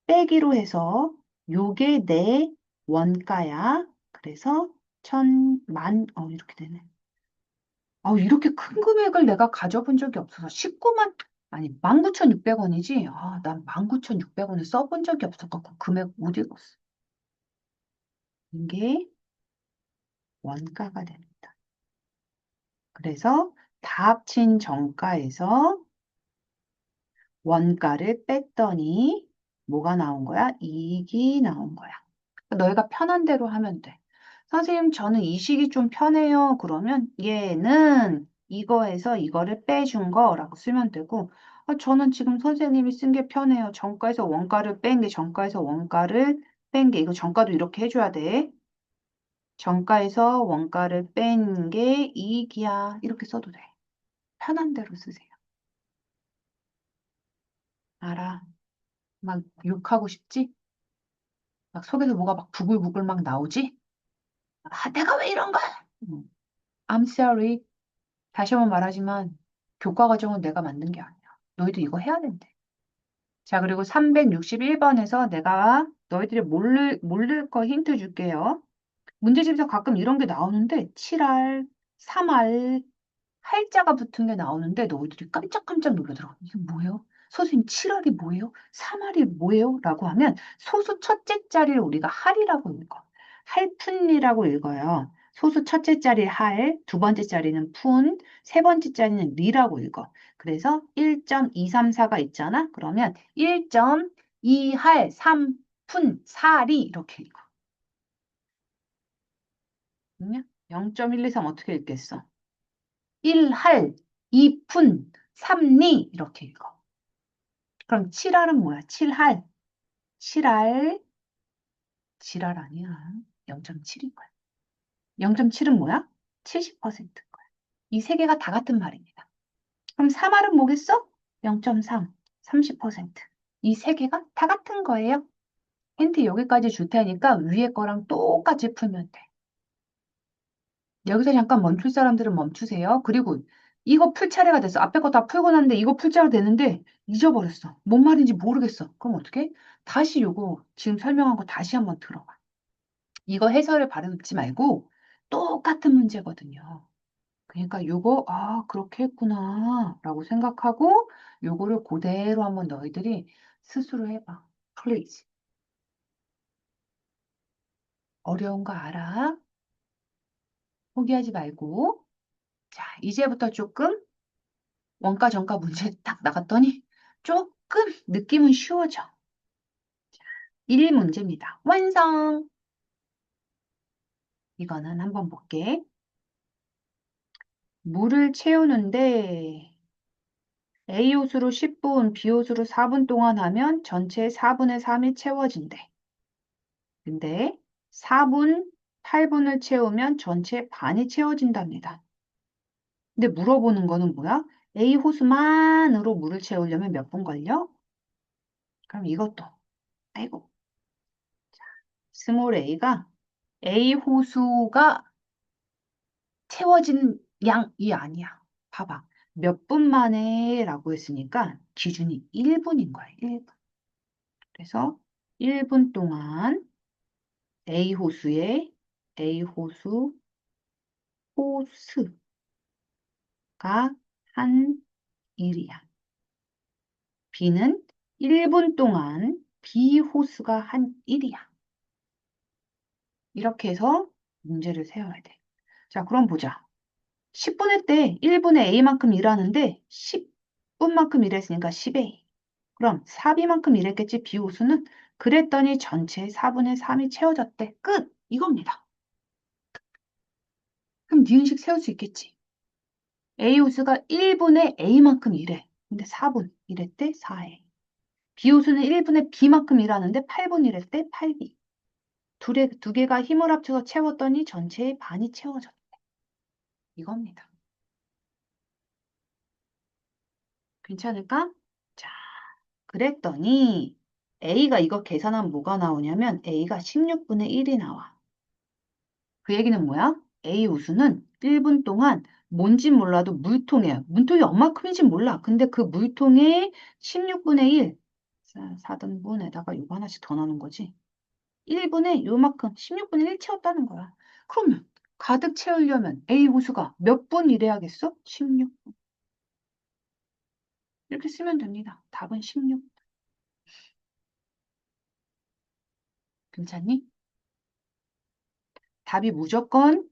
빼기로 해서 요게 내 원가야. 그래서 이렇게 되네. 이렇게 큰 금액을 내가 가져본 적이 없어서 19만, 아니, 19,600원이지? 난 19,600원을 써본 적이 없어갖고 금액 못 읽었어. 이게 원가가 됩니다. 그래서 다 합친 정가에서 원가를 뺐더니 뭐가 나온 거야? 이익이 나온 거야. 너희가 편한 대로 하면 돼. 선생님, 저는 이 식이 좀 편해요. 그러면 얘는 이거에서 이거를 빼준 거라고 쓰면 되고, 저는 지금 선생님이 쓴 게 편해요. 정가에서 원가를 뺀 게 정가에서 원가를 뺀 게 이거 정가도 이렇게 해줘야 돼. 정가에서 원가를 뺀 게 이익이야. 이렇게 써도 돼. 편한 대로 쓰세요. 알아. 막 욕하고 싶지? 막 속에서 뭐가 막 부글부글 막 나오지? 내가 왜 이런 거야? I'm sorry. 다시 한번 말하지만 교과 과정은 내가 만든 게 아니야. 너희도 이거 해야 된대. 자, 그리고 361번에서 내가 너희들이 모를 거 힌트 줄게요. 문제집에서 가끔 이런 게 나오는데 7할, 3할, 할자가 붙은 게 나오는데 너희들이 깜짝깜짝 놀라더라고. 이게 뭐예요? 선생님 7할이 뭐예요? 3할이 뭐예요? 라고 하면 소수 첫째 자리를 우리가 할이라고 읽어. 할푼이라고 읽어요. 소수 첫째 자리 할, 두 번째 자리는 푼, 세 번째 자리는 리라고 읽어. 그래서 1.234가 있잖아. 그러면 1.2할, 3푼, 4리 이렇게 읽어. 0.123 어떻게 읽겠어? 1할, 2푼, 3리 이렇게 읽어. 그럼 7할은 뭐야? 7할. 7할, 7할 아니야. 0.7인 거야. 0.7은 뭐야? 70%인 거야. 이 세 개가 다 같은 말입니다. 그럼 3할은 뭐겠어? 0.3, 30%. 이 세 개가 다 같은 거예요. 힌트 여기까지 줄 테니까 위에 거랑 똑같이 풀면 돼. 여기서 잠깐 멈출 사람들은 멈추세요. 그리고 이거 풀 차례가 됐어. 앞에 거 다 풀고 났는데 이거 풀 차례가 됐는데 잊어버렸어. 뭔 말인지 모르겠어. 그럼 어떻게? 다시 요거 지금 설명한 거 다시 한번 들어봐. 이거 해설을 바르지 말고 똑같은 문제거든요. 그러니까 요거 그렇게 했구나 라고 생각하고 요거를 그대로 한번 너희들이 스스로 해봐. 플리즈. 어려운 거 알아? 포기하지 말고. 자, 이제부터 조금 원가 정가 문제 딱 나갔더니 조금 느낌은 쉬워져. 1문제입니다. 완성! 이거는 한번 볼게. 물을 채우는데 A 호수로 10분, B 호수로 4분 동안 하면 전체 4분의 3이 채워진대. 근데 4분, 8분을 채우면 전체 반이 채워진답니다. 근데 물어보는 거는 뭐야? A 호수만으로 물을 채우려면 몇 분 걸려? 그럼 이것도. 아이고. 스몰 a가 A 호수가 채워진 양이 아니야. 봐봐. 몇 분 만에 라고 했으니까 기준이 1분인 거야. 1분. 그래서 1분 동안 A 호수에 A 호수 호스가 한 일이야. B는 1분 동안 B 호수가 한 일이야. 이렇게 해서 문제를 세워야 돼. 자, 그럼 보자. 10분 했대. 1분에 A만큼 일하는데 10분만큼 일했으니까 10A. 그럼 4B만큼 일했겠지, B 호수는? 그랬더니 전체 4분의 3이 채워졌대. 끝! 이겁니다. 그럼 니은식 세울 수 있겠지. A 호수가 1분에 A만큼 일해. 근데 4분 일했대, 4A. B 호수는 1분에 B만큼 일하는데 8분 일했대, 8B. 두 개가 힘을 합쳐서 채웠더니 전체의 반이 채워졌대. 이겁니다. 괜찮을까? 자, 그랬더니 A가 이거 계산하면 뭐가 나오냐면 A가 16분의 1이 나와. 그 얘기는 뭐야? A 우수는 1분 동안 뭔진 몰라도 물통에, 물통이 얼마큼인지 몰라. 근데 그 물통에 16분의 1, 4등분에다가 이거 하나씩 더 나눈 거지. 1분에 요만큼 16분의 1 채웠다는 거야. 그러면 가득 채우려면 A 호수가 몇 분 일해야겠어? 16분. 이렇게 쓰면 됩니다. 답은 16. 괜찮니? 답이 무조건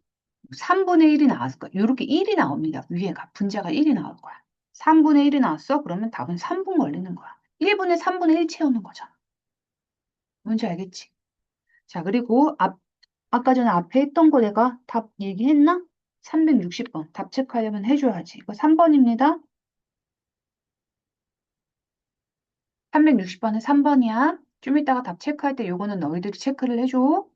3분의 1이 나왔을 거야. 이렇게 1이 나옵니다. 위에가. 분자가 1이 나올 거야. 3분의 1이 나왔어? 그러면 답은 3분 걸리는 거야. 1분에 3분의 1 채우는 거잖아. 뭔지 알겠지? 자, 그리고 아까 전에 앞에 했던 거 내가 답 얘기했나? 360번. 답 체크하려면 해줘야지. 이거 3번입니다. 360번은 3번이야. 좀 이따가 답 체크할 때 요거는 너희들이 체크를 해줘.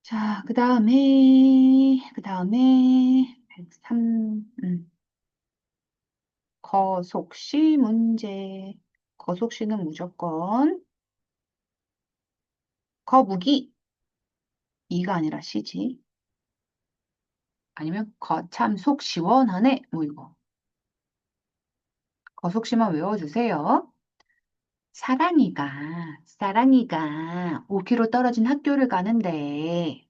자, 그 다음에, 103, 거속시 문제. 거속시는 무조건 거북이. 이가 아니라 시지. 아니면 참 속 시원하네. 뭐 이거. 거속시만 외워주세요. 사랑이가 5km 떨어진 학교를 가는데,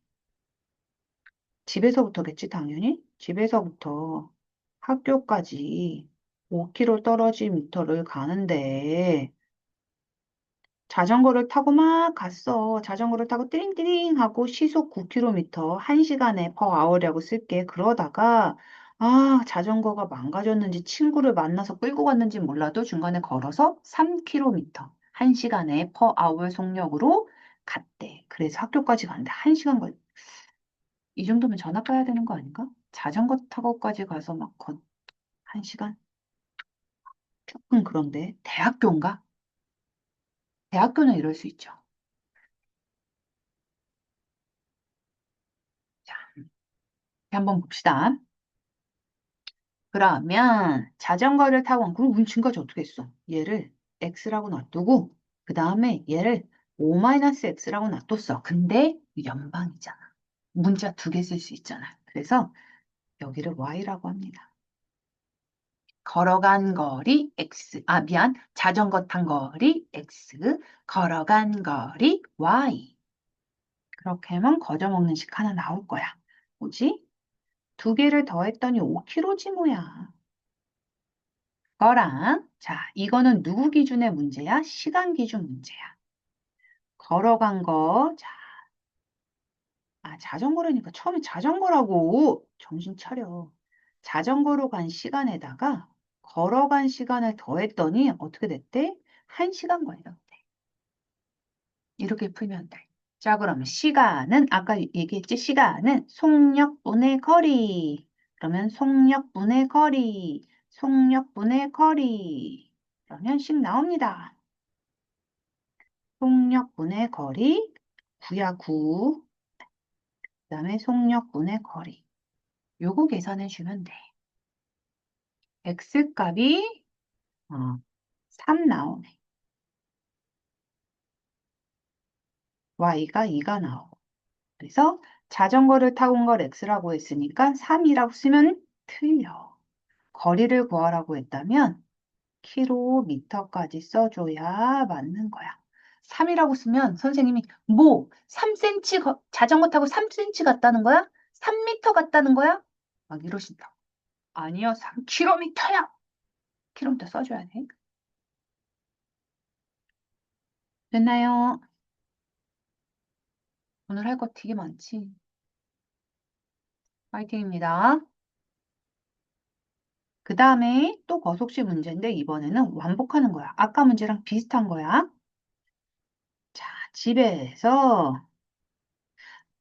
집에서부터겠지, 당연히? 집에서부터 학교까지 5km 떨어진 미터를 가는데, 자전거를 타고 막 갔어. 자전거를 타고 띠링띠링 하고 시속 9km, 1시간에 per hour이라고 쓸게. 그러다가, 자전거가 망가졌는지 친구를 만나서 끌고 갔는지 몰라도 중간에 걸어서 3km, 1시간에 per hour 속력으로 갔대. 그래서 학교까지 갔는데 1시간 이 정도면 전학 가야 되는 거 아닌가? 자전거 타고까지 가서 막 1시간? 조금 그런데. 대학교인가? 대학교는 이럴 수 있죠. 자, 한번 봅시다. 그러면 자전거를 타고 간, 그럼 지금까지 어떻게 했어? 얘를 x라고 놔두고 그 다음에 얘를 o-x라고 놔뒀어. 근데 연방이잖아. 문자 두 개 쓸 수 있잖아. 그래서 여기를 y라고 합니다. 걸어간 거리 x, 미안. 자전거 탄 거리 x, 걸어간 거리 y. 그렇게 하면 거저먹는 식 하나 나올 거야. 뭐지? 두 개를 더했더니 5kg지 뭐야. 거랑, 자, 이거는 누구 기준의 문제야? 시간 기준 문제야. 걸어간 거, 자, 자전거라니까 처음에 자전거라고 정신 차려. 자전거로 간 시간에다가 걸어간 시간을 더했더니 어떻게 됐대? 1시간 걸렸대. 이렇게 풀면 돼. 자, 그러면 시간은, 아까 얘기했지? 시간은 속력분의 거리. 그러면 속력분의 거리. 그러면 식 나옵니다. 속력분의 거리, 9야 9. 그 다음에 속력분의 거리. 요거 계산해 주면 돼. x값이 3 나오네. y가 2가 나오고. 그래서 자전거를 타고 온 걸 x라고 했으니까 3이라고 쓰면 틀려. 거리를 구하라고 했다면 킬로미터까지 써줘야 맞는 거야. 3이라고 쓰면 선생님이 3cm 자전거 타고 3cm 갔다는 거야? 3m 갔다는 거야? 막 이러신다. 아니요, 3km야. 킬로미터 써줘야 돼. 됐나요? 오늘 할 거 되게 많지. 파이팅입니다. 그 다음에 또 거속시 문제인데 이번에는 완복하는 거야. 아까 문제랑 비슷한 거야. 자, 집에서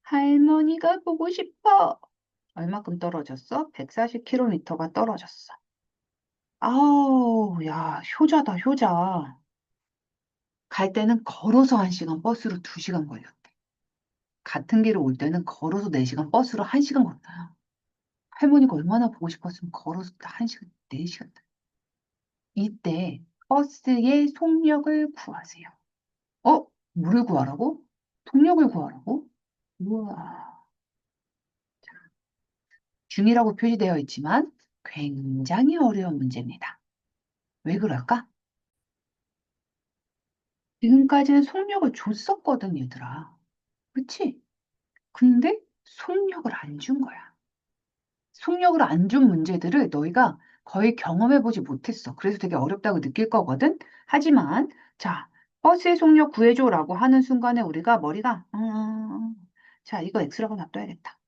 할머니가 보고 싶어. 얼마큼 떨어졌어? 140km가 떨어졌어. 아우, 야, 효자다, 효자. 갈 때는 걸어서 1시간, 버스로 2시간 걸렸대. 같은 길을 올 때는 걸어서 4시간, 버스로 1시간 걸려요. 할머니가 얼마나 보고 싶었으면 걸어서 1시간, 4시간. 이때 버스의 속력을 구하세요. 뭐를 구하라고? 속력을 구하라고? 우와. 중이라고 표시되어 있지만 굉장히 어려운 문제입니다. 왜 그럴까? 지금까지는 속력을 줬었거든, 얘들아. 그치? 근데 속력을 안 준 거야. 속력을 안 준 문제들을 너희가 거의 경험해보지 못했어. 그래서 되게 어렵다고 느낄 거거든? 하지만, 자, 버스의 속력 구해줘라고 하는 순간에 우리가 머리가, 자, 이거 X라고 놔둬야겠다.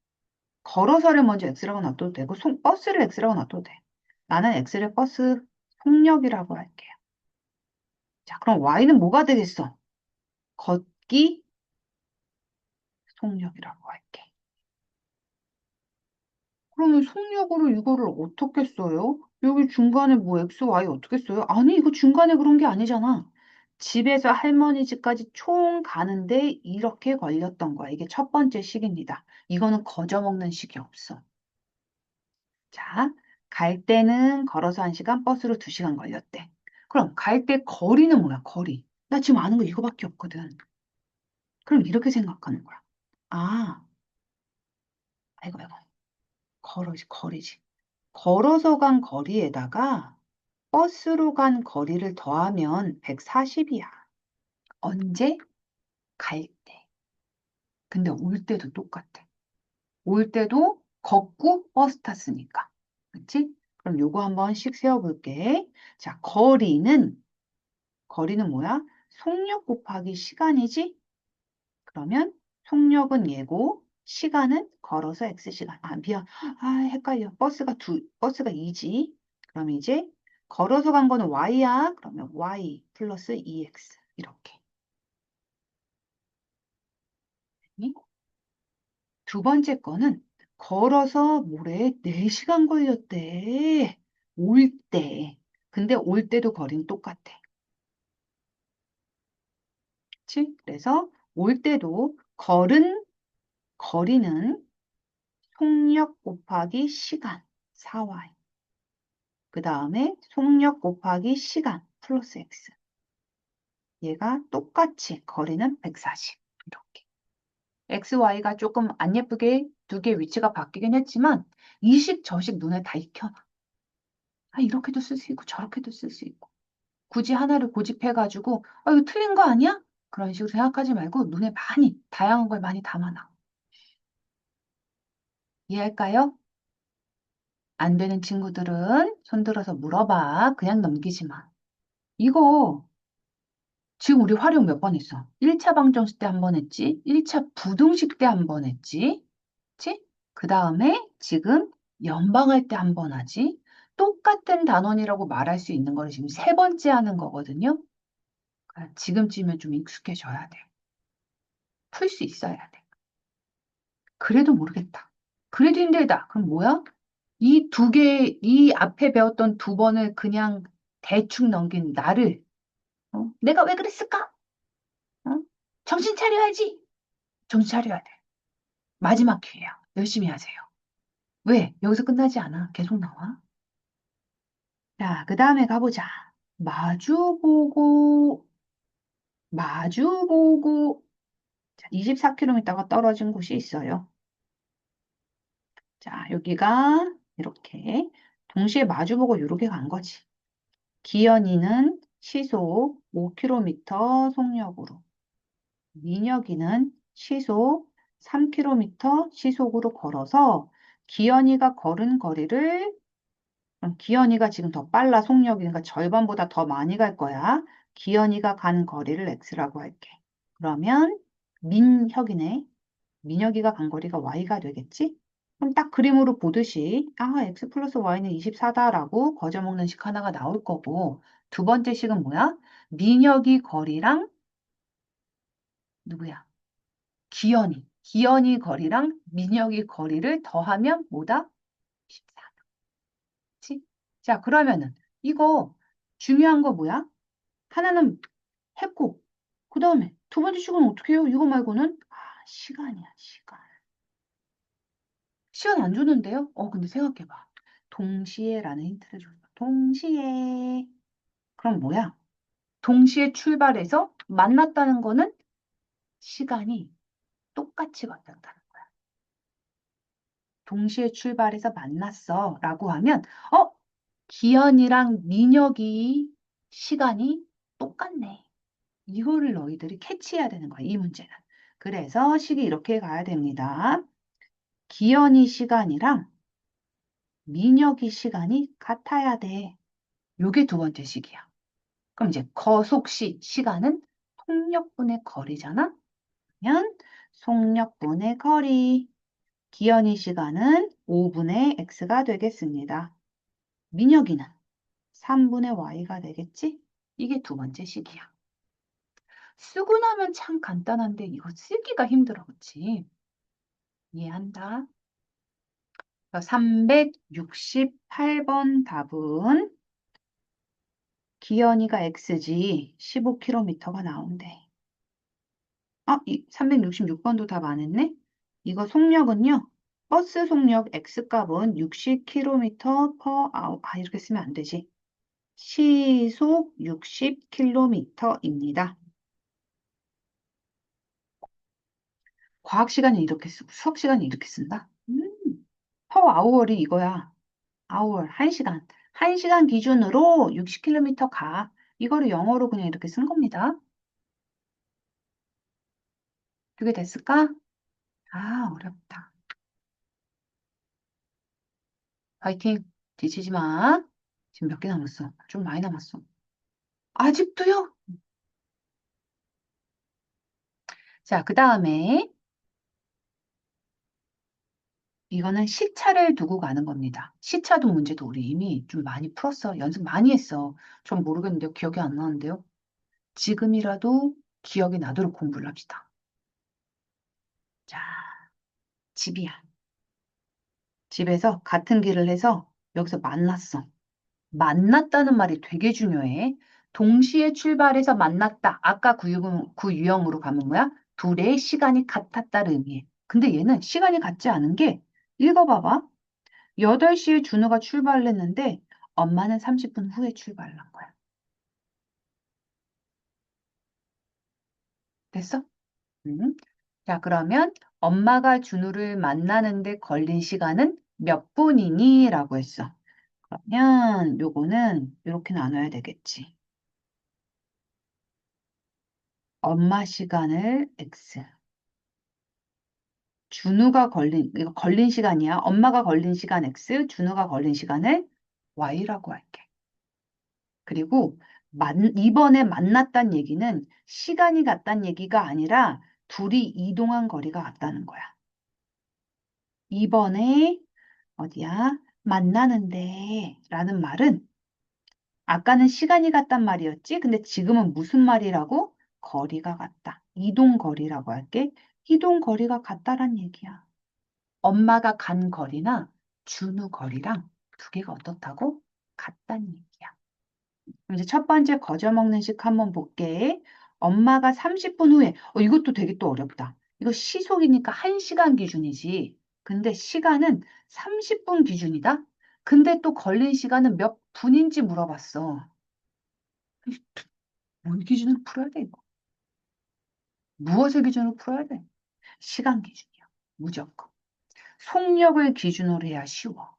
걸어서를 먼저 X라고 놔둬도 되고, 버스를 X라고 놔둬도 돼. 나는 X를 버스 속력이라고 할게요. 자, 그럼 Y는 뭐가 되겠어? 걷기 속력이라고 할게. 그러면 속력으로 이거를 어떻게 써요? 여기 중간에 뭐 X, Y 어떻게 써요? 아니, 이거 중간에 그런 게 아니잖아. 집에서 할머니 집까지 총 가는데 이렇게 걸렸던 거야. 이게 첫 번째 식입니다. 이거는 거저 먹는 식이 없어. 자, 갈 때는 걸어서 1시간, 버스로 2시간 걸렸대. 그럼 갈 때 거리는 뭐야? 거리. 나 지금 아는 거 이거밖에 없거든. 그럼 이렇게 생각하는 거야. 아, 아이고. 거리지. 걸어서 간 거리에다가 버스로 간 거리를 더하면 140이야. 언제? 갈 때. 근데 올 때도 똑같아. 올 때도 걷고 버스 탔으니까. 그치? 그럼 요거 한 번씩 세워볼게. 자, 거리는 뭐야? 속력 곱하기 시간이지? 그러면 속력은 얘고, 시간은 걸어서 X시간. 아, 미안. 아, 헷갈려. 버스가 2지. 그럼 이제 걸어서 간 거는 Y야. 그러면 Y 플러스 2X. 이렇게. 이? 두 번째 거는 걸어서 모레 4시간 걸렸대. 올 때. 근데 올 때도 거리는 똑같아. 그치? 그래서 올 때도 거리는 속력 곱하기 시간 4y. 그 다음에 속력 곱하기 시간 플러스 x. 얘가 똑같이 거리는 140. 이렇게. x, y가 조금 안 예쁘게 두 개 위치가 바뀌긴 했지만 이식 저식 눈에 다 익혀. 아, 이렇게도 쓸 수 있고 저렇게도 쓸 수 있고. 굳이 하나를 고집해가지고 이거 틀린 거 아니야? 그런 식으로 생각하지 말고 눈에 많이 다양한 걸 많이 담아놔. 이해할까요? 안 되는 친구들은 손 들어서 물어봐. 그냥 넘기지 마. 이거 지금 우리 활용 몇 번 했어? 1차 방정식 때 한 번 했지? 1차 부등식 때 한 번 했지? 그치? 그 다음에 지금 연방할 때 한 번 하지? 똑같은 단원이라고 말할 수 있는 거를 지금 3번째 하는 거거든요. 그러니까 지금쯤이면 좀 익숙해져야 돼. 풀 수 있어야 돼. 그래도 모르겠다. 그래도 힘들다. 그럼 뭐야? 이 앞에 배웠던 2번을 그냥 대충 넘긴 나를, 내가 왜 그랬을까? 어? 정신 차려야지. 정신 차려야 돼. 마지막 기회야. 열심히 하세요. 왜? 여기서 끝나지 않아. 계속 나와. 자, 그 다음에 가보자. 마주보고, 마주보고, 자, 24km가 떨어진 곳이 있어요. 자, 여기가 이렇게 동시에 마주보고 이렇게 간 거지. 기현이는 시속 5km 속력으로, 민혁이는 시속 3km 시속으로 걸어서 기현이가 걸은 거리를, 그럼 기현이가 지금 더 빨라 속력이, 그러니까 절반보다 더 많이 갈 거야. 기현이가 간 거리를 X라고 할게. 그러면 민혁이네. 민혁이가 간 거리가 Y가 되겠지? 그럼 딱 그림으로 보듯이 X 플러스 Y는 24다라고 거저먹는 식 하나가 나올 거고, 두 번째 식은 뭐야? 민혁이 거리랑 누구야? 기현이 거리랑 민혁이 거리를 더하면 뭐다? 14. 그치? 자, 그러면은 이거 중요한 거 뭐야? 하나는 했고, 그 다음에 두 번째 식은 어떻게 해요? 이거 말고는 시간이야, 시간. 시간 안 주는데요? 근데 생각해봐. 동시에라는 힌트를 줬어. 동시에. 그럼 뭐야? 동시에 출발해서 만났다는 거는 시간이 똑같이 걸렸다는 거야. 동시에 출발해서 만났어 라고 하면 기현이랑 민혁이 시간이 똑같네. 이거를 너희들이 캐치해야 되는 거야, 이 문제는. 그래서 식이 이렇게 가야 됩니다. 기현이 시간이랑 민혁이 시간이 같아야 돼. 요게 두 번째 식이야. 그럼 이제 거속시 시간은 속력분의 거리잖아? 그러면 속력분의 거리. 기현이 시간은 5분의 x가 되겠습니다. 민혁이는 3분의 y가 되겠지? 이게 두 번째 식이야. 쓰고 나면 참 간단한데 이거 쓰기가 힘들어, 그치? 이해한다. 368번 답은 기현이가 x지 15km가 나온대. 아, 366번도 답 안 했네? 이거 속력은요. 버스 속력 x값은 60km per hour. 아, 이렇게 쓰면 안 되지. 시속 60km입니다. 과학 시간에 이렇게 쓰고 수학 시간에 이렇게 쓴다? per hour이 이거야. hour, 1시간. 1시간 기준으로 60km 가. 이거를 영어로 그냥 이렇게 쓴 겁니다. 그게 됐을까? 아, 어렵다. 파이팅. 지치지 마. 지금 몇 개 남았어? 좀 많이 남았어. 아직도요? 자, 그 다음에 이거는 시차를 두고 가는 겁니다. 시차도 문제도 우리 이미 좀 많이 풀었어. 연습 많이 했어. 전 모르겠는데요. 기억이 안 나는데요. 지금이라도 기억이 나도록 공부를 합시다. 자, 집이야. 집에서 같은 길을 해서 여기서 만났어. 만났다는 말이 되게 중요해. 동시에 출발해서 만났다. 아까 그 유형으로 가면 뭐야? 둘의 시간이 같았다를 의미해. 근데 얘는 시간이 같지 않은 게 읽어봐봐. 8시에 준우가 출발을 했는데 엄마는 30분 후에 출발을 한 거야. 됐어? 음. 자, 그러면 엄마가 준우를 만나는데 걸린 시간은 몇 분이니? 라고 했어. 그러면 요거는 이렇게 나눠야 되겠지. 엄마 시간을 x. 준우가 걸린, 이거 걸린 시간이야. 엄마가 걸린 시간 x, 준우가 걸린 시간을 y라고 할게. 그리고 이번에 만났단 얘기는 시간이 같다는 얘기가 아니라 둘이 이동한 거리가 같다는 거야. 이번에 어디야? 만나는데 라는 말은 아까는 시간이 같단 말이었지? 근데 지금은 무슨 말이라고? 거리가 같다. 이동 거리라고 할게. 이동 거리가 같다란 얘기야. 엄마가 간 거리나 준우 거리랑 두 개가 어떻다고? 같다는 얘기야. 그럼 이제 첫 번째 거저먹는 식 한번 볼게. 엄마가 30분 후에, 이것도 되게 또 어렵다. 이거 시속이니까 1시간 기준이지. 근데 시간은 30분 기준이다? 근데 또 걸린 시간은 몇 분인지 물어봤어. 뭔 기준으로 풀어야 돼, 이거? 무엇을 기준으로 풀어야 돼? 시간 기준이야. 무조건. 속력을 기준으로 해야 쉬워.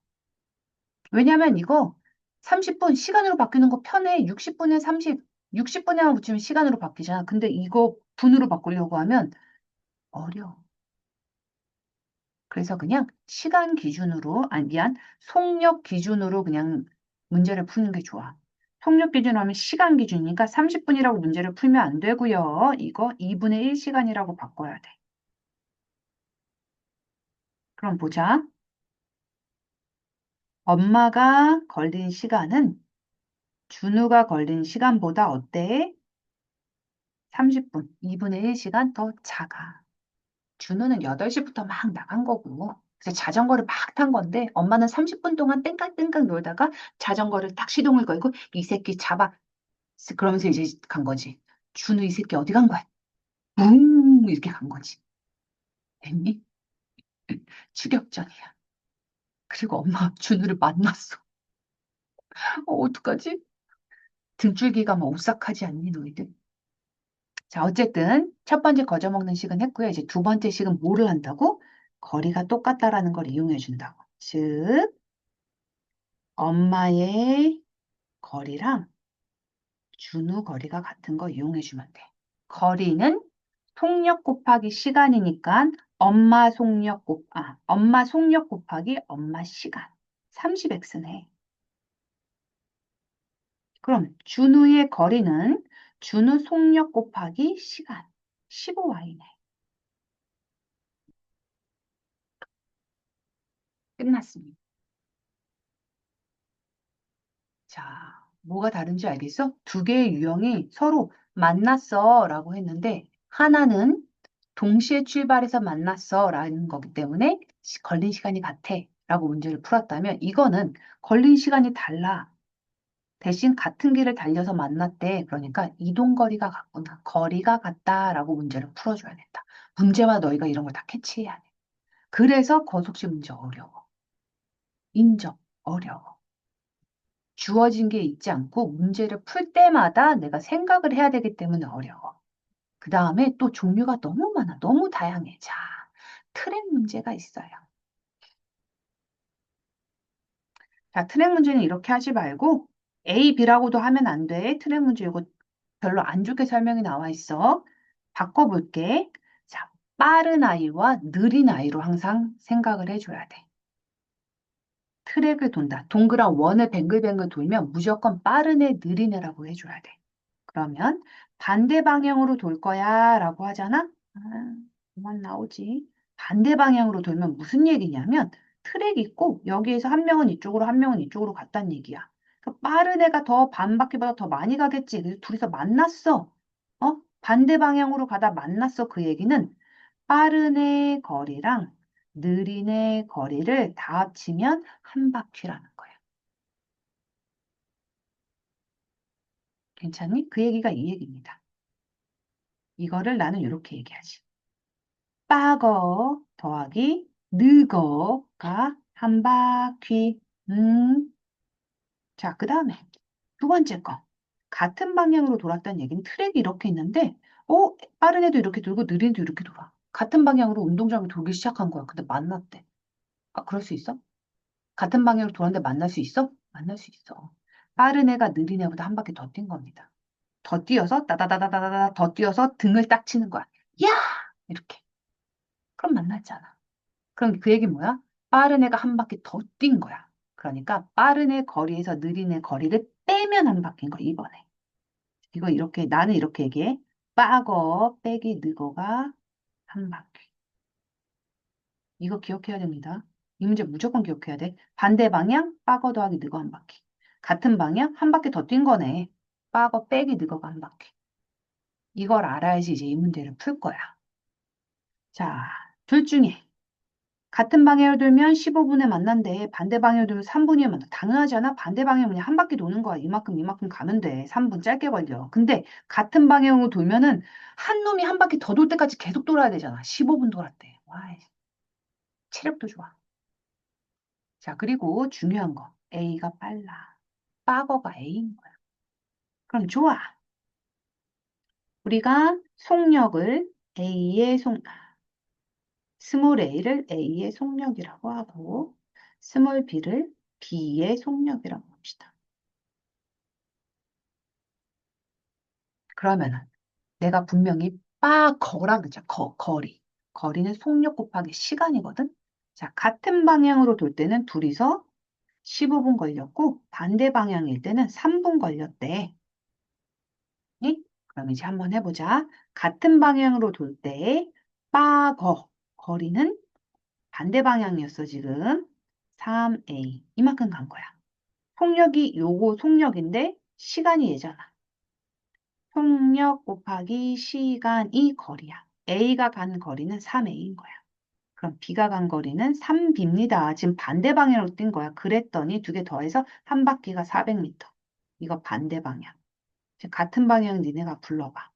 왜냐면 이거 30분 시간으로 바뀌는 거 편해. 60분에 30, 60분에만 붙이면 시간으로 바뀌잖아. 근데 이거 분으로 바꾸려고 하면 어려워. 그래서 그냥 시간 기준으로, 아니 미안, 속력 기준으로 그냥 문제를 푸는 게 좋아. 속력 기준으로 하면 시간 기준이니까 30분이라고 문제를 풀면 안 되고요. 이거 2분의 1 시간이라고 바꿔야 돼. 그럼 보자. 엄마가 걸린 시간은 준우가 걸린 시간보다 어때? 30분, 2분의 1 시간 더 작아. 준우는 8시부터 막 나간 거고, 그래서 자전거를 막 탄 건데, 엄마는 30분 동안 땡깡땡깡 놀다가 자전거를 딱 시동을 걸고, 이 새끼 잡아. 그러면서 이제 간 거지. 준우 이 새끼 어디 간 거야? 붕! 이렇게 간 거지. 됐니? 추격전이야. 그리고 엄마 준우를 만났어. 어떡하지? 등줄기가 막 오싹하지 않니, 너희들? 자, 어쨌든 첫 번째 거저먹는 식은 했고요. 이제 두 번째 식은 뭐를 한다고? 거리가 똑같다라는 걸 이용해 준다고. 즉, 엄마의 거리랑 준우 거리가 같은 거 이용해 주면 돼. 거리는 속력 곱하기 시간이니까 엄마 속력 곱하기 엄마 시간. 30x네. 그럼 준우의 거리는 준우 속력 곱하기 시간. 15y네. 끝났습니다. 자, 뭐가 다른지 알겠어? 두 개의 유형이 서로 만났어 라고 했는데 하나는 동시에 출발해서 만났어 라는 거기 때문에 걸린 시간이 같아 라고 문제를 풀었다면 이거는 걸린 시간이 달라. 대신 같은 길을 달려서 만났대. 그러니까 이동거리가 같구나. 거리가 같다라고 문제를 풀어줘야 된다. 문제와 너희가 이런 걸 다 캐치해야 돼. 그래서 거속식 문제 어려워. 인정. 어려워. 주어진 게 있지 않고 문제를 풀 때마다 내가 생각을 해야 되기 때문에 어려워. 그 다음에 또 종류가 너무 많아. 너무 다양해. 자, 트랙 문제가 있어요. 자, 트랙 문제는 이렇게 하지 말고 A, B라고도 하면 안 돼. 트랙 문제 이거 별로 안 좋게 설명이 나와 있어. 바꿔볼게. 자, 빠른 아이와 느린 아이로 항상 생각을 해줘야 돼. 트랙을 돈다. 동그란 원을 뱅글뱅글 돌면 무조건 빠른 애, 느린 애라고 해줘야 돼. 그러면 반대 방향으로 돌 거야 라고 하잖아? 아, 그만 나오지. 반대 방향으로 돌면 무슨 얘기냐면 트랙 있고 여기에서 한 명은 이쪽으로 한 명은 이쪽으로 갔다는 얘기야. 그 빠른 애가 더 반 바퀴보다 더 많이 가겠지. 그래서 둘이서 만났어. 반대 방향으로 가다 만났어. 그 얘기는 빠른 애 거리랑 느린 애 거리를 다 합치면 한 바퀴라는 거야. 괜찮니? 그 얘기가 이 얘기입니다. 이거를 나는 이렇게 얘기하지. 빠거 더하기 느거가 한 바퀴. 자, 그 다음에 두 번째 거. 같은 방향으로 돌았다는 얘기는 트랙이 이렇게 있는데, 빠른 애도 이렇게 돌고 느린 애도 이렇게 돌아. 같은 방향으로 운동장을 돌기 시작한 거야. 근데 만났대. 아, 그럴 수 있어? 같은 방향으로 돌았는데 만날 수 있어? 만날 수 있어. 빠른 애가 느린 애보다 한 바퀴 더 뛴 겁니다. 더 뛰어서 따다다다다다 더 뛰어서 등을 딱 치는 거야. 야! 이렇게. 그럼 만났잖아. 그럼 그 얘기 뭐야? 빠른 애가 한 바퀴 더 뛴 거야. 그러니까 빠른 애 거리에서 느린 애 거리를 빼면 한 바퀴인 거야, 이번에. 이거 이렇게, 나는 이렇게 얘기해. 빠거 빼기 느거가 한 바퀴. 이거 기억해야 됩니다. 이 문제 무조건 기억해야 돼. 반대 방향, 빠거 더하기 느거 한 바퀴. 같은 방향, 한 바퀴 더 뛴 거네. 빠거 빼기 느거가 한 바퀴. 이걸 알아야지 이제 이 문제를 풀 거야. 자, 둘 중에 같은 방향을 돌면 15분에 만난대. 반대 방향을 돌면 3분이면 만나. 당연하잖아. 반대 방향은 그냥 한 바퀴 도는 거야. 이만큼 이만큼 가면 돼. 3분 짧게 걸려. 근데 같은 방향으로 돌면은 한 놈이 한 바퀴 더 돌 때까지 계속 돌아야 되잖아. 15분 돌았대. 와, 체력도 좋아. 자, 그리고 중요한 거. A가 빨라. 빠거가 A인 거야. 그럼 좋아. 우리가 속력을 A의 스몰 a를 A의 속력이라고 하고 스몰 b를 B의 속력이라고 합시다. 그러면은 내가 분명히 거라 그러죠. 거리. 거리는 속력 곱하기 시간이거든. 자, 같은 방향으로 돌 때는 둘이서 15분 걸렸고 반대 방향일 때는 3분 걸렸대. 이? 그럼 이제 한번 해보자. 같은 방향으로 돌 때 거리는 반대 방향이었어 지금. 3a 이만큼 간 거야. 속력이 요거 속력인데 시간이 얘잖아. 속력 곱하기 시간이 거리야. A가 간 거리는 3A인 거야. 그럼 B가 간 거리는 3B입니다. 지금 반대 방향으로 뛴 거야. 그랬더니 두 개 더해서 한 바퀴가 400m. 이거 반대 방향. 지금 같은 방향 니네가 불러봐.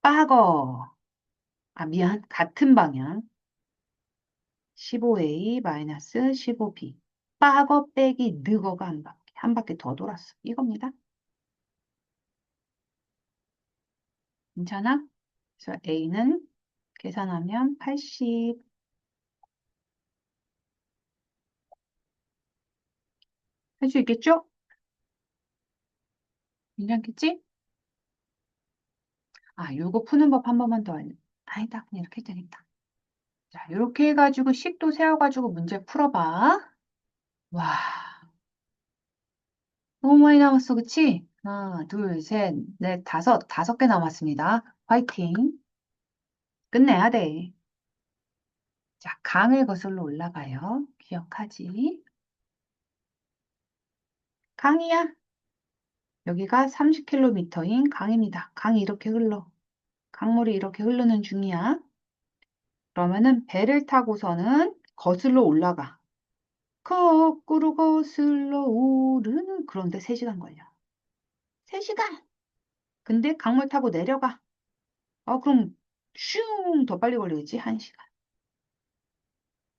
빠거. 아, 미안. 같은 방향. 15A 마이너스 15B. 빠거 빼기 느거가 한 바퀴. 한 바퀴 더 돌았어. 이겁니다. 괜찮아? 그래서 A는 계산하면 80. 할 수 있겠죠? 괜찮겠지? 아, 요거 푸는 법 한 번만 더 아니다. 그냥 이렇게 해도 되겠다. 자, 이렇게 해가지고 식도 세워가지고 문제 풀어봐. 와, 너무 많이 남았어, 그치? 하나, 둘, 셋, 넷, 다섯 개 남았습니다. 화이팅. 끝내야 돼. 자, 강을 거슬러 올라가요. 기억하지? 강이야. 여기가 30km인 강입니다. 강이 이렇게 흘러. 강물이 이렇게 흐르는 중이야. 그러면은 배를 타고서는 거슬러 올라가. 거꾸로 거슬러 오르는 그런데 3시간 걸려. 3시간! 근데 강물 타고 내려가. 그럼 슝 더 빨리 걸리겠지? 1시간.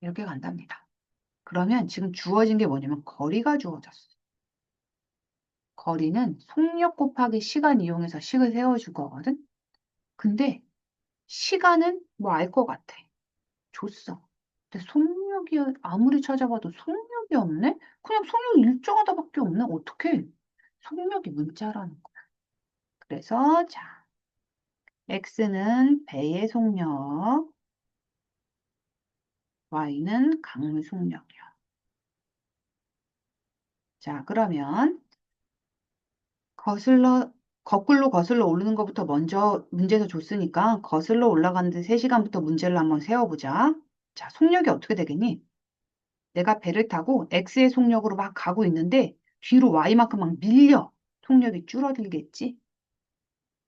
이렇게 간답니다. 그러면 지금 주어진 게 뭐냐면 거리가 주어졌어. 거리는 속력 곱하기 시간 이용해서 식을 세워주거든. 근데 시간은 뭐 알 것 같아. 줬어. 근데 속력이 아무리 찾아봐도 속력이 없네? 그냥 속력 일정하다밖에 없네? 어떻게? 속력이 문자라는 거야. 그래서 자, x는 배의 속력, y는 강물 속력이야. 자, 그러면 거꾸로 거슬러 오르는 것부터 먼저 문제에서 줬으니까 거슬러 올라가는데 3시간부터 문제를 한번 세워보자. 자, 속력이 어떻게 되겠니? 내가 배를 타고 X의 속력으로 막 가고 있는데 뒤로 Y만큼 막 밀려. 속력이 줄어들겠지?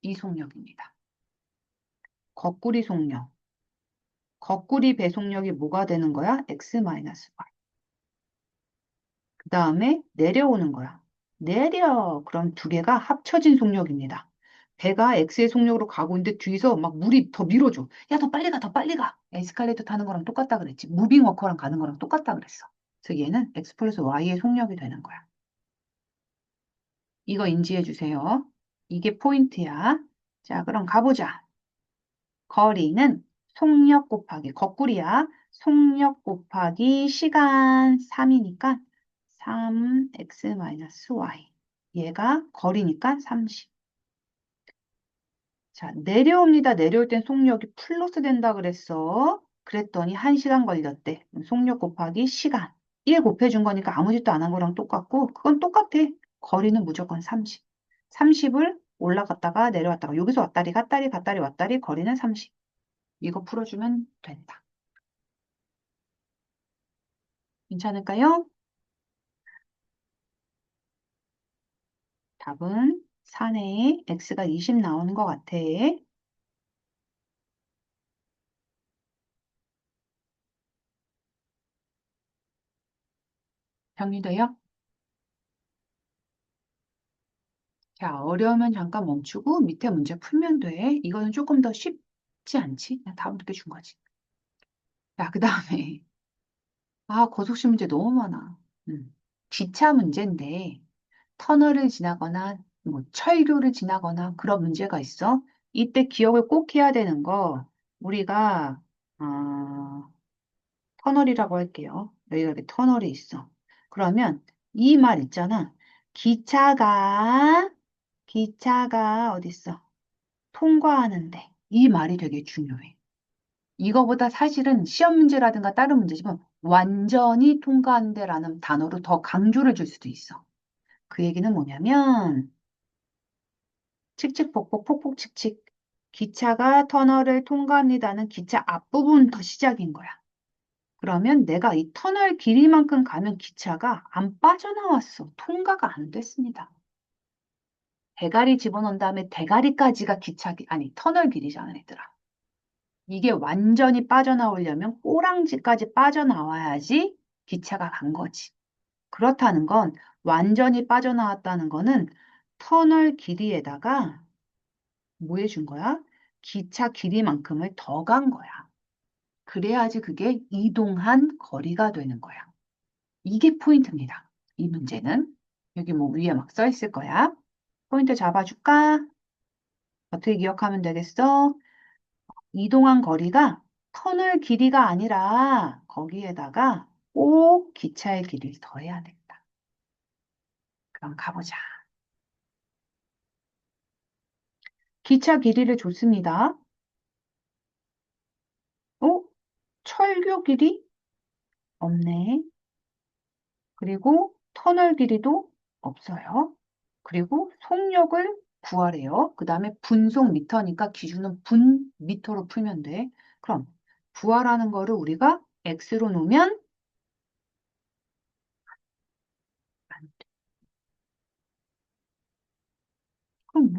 이 속력입니다. 거꾸리 속력. 거꾸리 배속력이 뭐가 되는 거야? X-Y. 그 다음에 내려오는 거야. 내려. 그럼 두 개가 합쳐진 속력입니다. 배가 X의 속력으로 가고 있는데 뒤에서 막 물이 더 밀어줘. 야, 더 빨리 가, 더 빨리 가. 에스컬레이터 타는 거랑 똑같다 그랬지. 무빙 워커랑 가는 거랑 똑같다 그랬어. 그래서 얘는 X 플러스 Y의 속력이 되는 거야. 이거 인지해 주세요. 이게 포인트야. 자, 그럼 가보자. 거리는 속력 곱하기 거꾸리야. 속력 곱하기 시간 3이니까 3x-y. 얘가 거리니까 30. 자, 내려옵니다. 내려올 땐 속력이 플러스 된다 그랬어. 그랬더니 1시간 걸렸대. 속력 곱하기 시간. 1 곱해준 거니까 아무 짓도 안 한 거랑 똑같고 그건 똑같아. 거리는 무조건 30. 30을 올라갔다가 내려왔다가 여기서 왔다리 갔다리 갔다리 왔다리 거리는 30. 이거 풀어주면 된다. 괜찮을까요? 답은 4네. x가 20 나오는 것 같아. 정리돼요? 자, 어려우면 잠깐 멈추고 밑에 문제 풀면 돼. 이거는 조금 더 쉽지 않지? 그냥 답을 이렇게 준 거지. 자, 그 다음에 고속시 문제 너무 많아. 기차 문제인데 터널을 지나거나 뭐 철교를 지나거나 그런 문제가 있어. 이때 기억을 꼭 해야 되는 거 우리가 어, 터널이라고 할게요. 여기가 이렇게 터널이 있어. 그러면 이 말 있잖아. 기차가 어디 있어? 통과하는데 이 말이 되게 중요해. 이거보다 사실은 시험 문제라든가 다른 문제지만 완전히 통과한대라는 단어로 더 강조를 줄 수도 있어. 그 얘기는 뭐냐면 칙칙폭폭 폭폭칙칙 기차가 터널을 통과합니다는 기차 앞부분부터 시작인 거야. 그러면 내가 이 터널 길이만큼 가면 기차가 안 빠져나왔어. 통과가 안 됐습니다. 대가리 집어넣은 다음에 대가리까지가 아니 터널 길이잖아, 얘들아. 이게 완전히 빠져나오려면 꼬랑지까지 빠져나와야지 기차가 간 거지. 그렇다는 건 완전히 빠져나왔다는 거는 터널 길이에다가 뭐 해준 거야? 기차 길이만큼을 더 간 거야. 그래야지 그게 이동한 거리가 되는 거야. 이게 포인트입니다. 이 문제는. 여기 뭐 위에 막 써 있을 거야. 포인트 잡아줄까? 어떻게 기억하면 되겠어? 이동한 거리가 터널 길이가 아니라 거기에다가 꼭 기차의 길이를 더해야 된다. 그럼 가보자. 기차 길이를 줬습니다. 어? 철교 길이? 없네. 그리고 터널 길이도 없어요. 그리고 속력을 구하래요. 그 다음에 분속 미터니까 기준은 분 미터로 풀면 돼. 그럼 부하라는 거를 우리가 x로 놓으면 그럼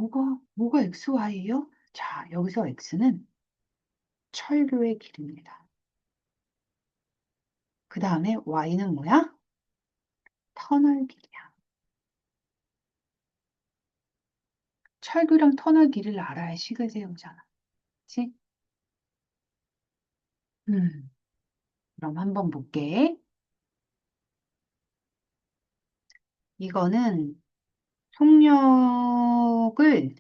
뭐가 XY예요? 자, 여기서 X는 철교의 길입니다. 그 다음에 Y는 뭐야? 터널 길이야. 철교랑 터널 길이를 알아야 식을 세우잖아. 그치? 음, 그럼 한번 볼게. 이거는 속력을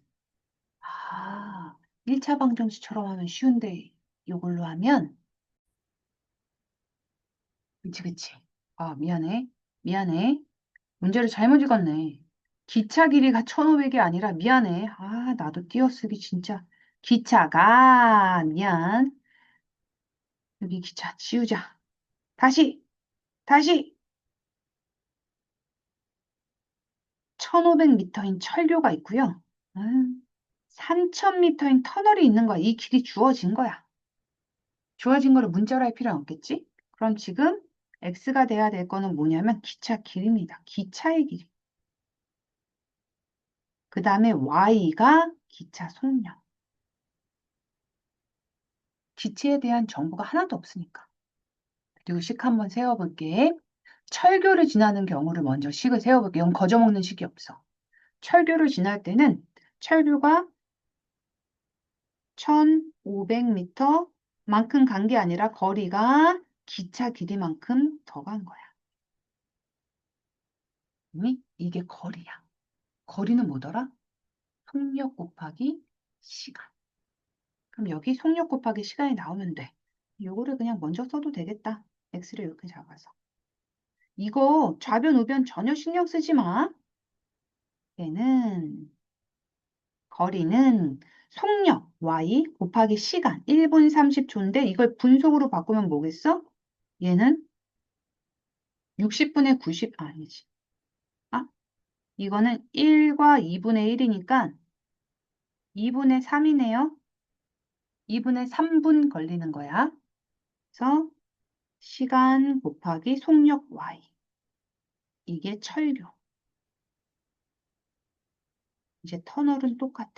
1차 방정식처럼 하면 쉬운데 이걸로 하면 그치. 미안해. 미안해. 문제를 잘못 읽었네. 기차 길이가 1,500이 아니라 미안해. 나도 띄어쓰기 진짜. 기차가 미안. 여기 기차 지우자. 다시 1,500m인 철교가 있고요. 3,000m인 터널이 있는 거야. 이 길이 주어진 거야. 주어진 거를 문자로 할 필요는 없겠지? 그럼 지금 x가 돼야 될 거는 뭐냐면 기차 길입니다. 기차의 길. 그 다음에 y가 기차 속력. 기체에 대한 정보가 하나도 없으니까. 그리고 식 한번 세워볼게. 철교를 지나는 경우를 먼저 식을 세워볼게. 이건 거저먹는 식이 없어. 철교를 지날 때는 철교가 1,500m만큼 간 게 아니라 거리가 기차 길이만큼 더 간 거야. 이게 거리야. 거리는 뭐더라? 속력 곱하기 시간. 그럼 여기 속력 곱하기 시간이 나오면 돼. 요거를 그냥 먼저 써도 되겠다. x를 이렇게 잡아서. 이거 좌변, 우변 전혀 신경 쓰지 마. 얘는 거리는 속력 y 곱하기 시간 1분 30초인데 이걸 분속으로 바꾸면 뭐겠어? 얘는 60분의 90 아니지. 이거는 1과 2분의 1이니까 2분의 3이네요. 2분의 3분 걸리는 거야. 그래서 시간 곱하기 속력 y. 이게 철교. 이제 터널은 똑같아.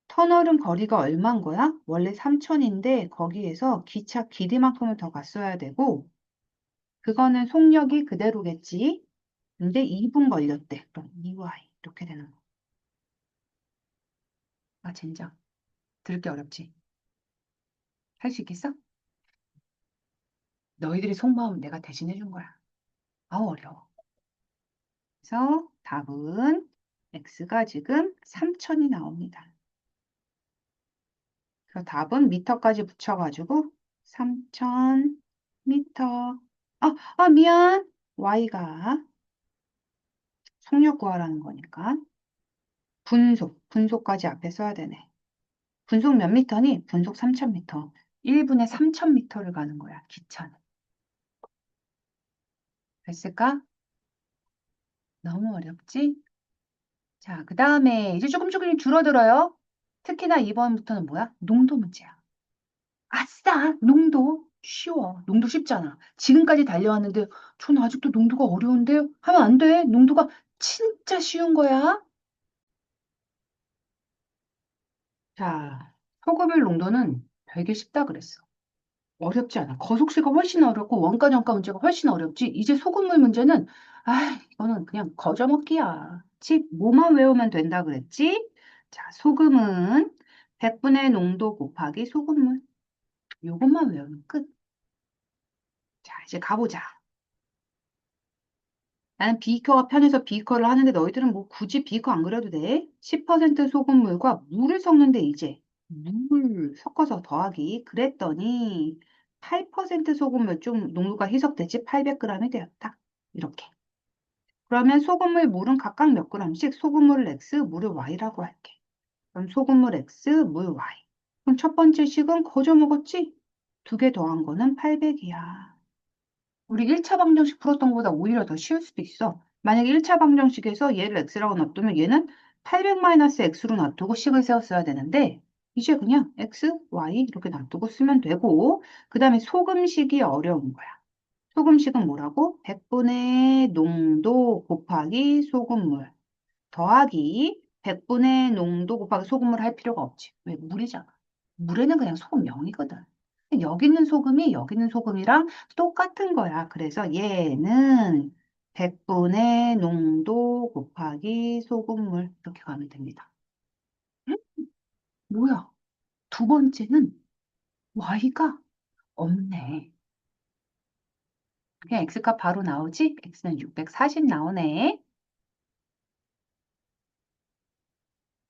터널은 거리가 얼마인 거야? 원래 3,000인데 거기에서 기차 길이만큼을 더 갔어야 되고 그거는 속력이 그대로겠지. 근데 2분 걸렸대. 그럼 2y 이렇게 되는 거. 젠장. 들을 게 어렵지? 할 수 있겠어? 너희들의 속마음 내가 대신해 준 거야. 어려워. 그래서 답은 x가 지금 3,000이 나옵니다. 그래서 답은 미터까지 붙여가지고 3,000m. 미안. y가 속력 구하라는 거니까 분속까지 앞에 써야 되네. 분속 몇 미터니? 분속 3,000m. 1분에 3,000m를 가는 거야, 기차는. 됐을까? 너무 어렵지? 자, 그 다음에 이제 조금 줄어들어요. 특히나 이번부터는 뭐야? 농도 문제야. 아싸! 농도. 쉬워. 농도 쉽잖아. 지금까지 달려왔는데 전 아직도 농도가 어려운데 하면 안 돼. 농도가 진짜 쉬운 거야. 자, 소금의 농도는 되게 쉽다 그랬어. 어렵지 않아. 거속시가 훨씬 어렵고 원가 정가 문제가 훨씬 어렵지. 이제 소금물 문제는 이거는 그냥 거저먹기야. 집 뭐만 외우면 된다 그랬지? 자, 소금은 100분의 농도 곱하기 소금물. 요것만 외우면 끝. 자, 이제 가보자. 나는 비커가 편해서 비커를 하는데 너희들은 뭐 굳이 비커 안 그려도 돼. 10% 소금물과 물을 섞는데 이제 물 섞어서 더하기 그랬더니 8% 소금물 좀 농도가 희석됐지 800g이 되었다. 이렇게. 그러면 소금물, 물은 각각 몇 g씩 소금물을 x, 물을 y라고 할게. 그럼 소금물 x, 물 y. 그럼 첫 번째 식은 거저 먹었지? 두 개 더한 거는 800이야. 우리 1차 방정식 풀었던 것보다 오히려 더 쉬울 수도 있어. 만약에 1차 방정식에서 얘를 x라고 놔두면 얘는 800-x로 놔두고 식을 세웠어야 되는데 이제 그냥 x, y 이렇게 놔두고 쓰면 되고 그 다음에 소금식이 어려운 거야. 소금식은 뭐라고? 100분의 농도 곱하기 소금물 더하기 100분의 농도 곱하기 소금을 할 필요가 없지. 왜? 물이잖아. 물에는 그냥 소금 0이거든. 여기 있는 소금이 여기 있는 소금이랑 똑같은 거야. 그래서 얘는 100분의 농도 곱하기 소금물 이렇게 가면 됩니다. 응? 뭐야? 두 번째는 y가 없네. 그냥 x값 바로 나오지? x는 640 나오네.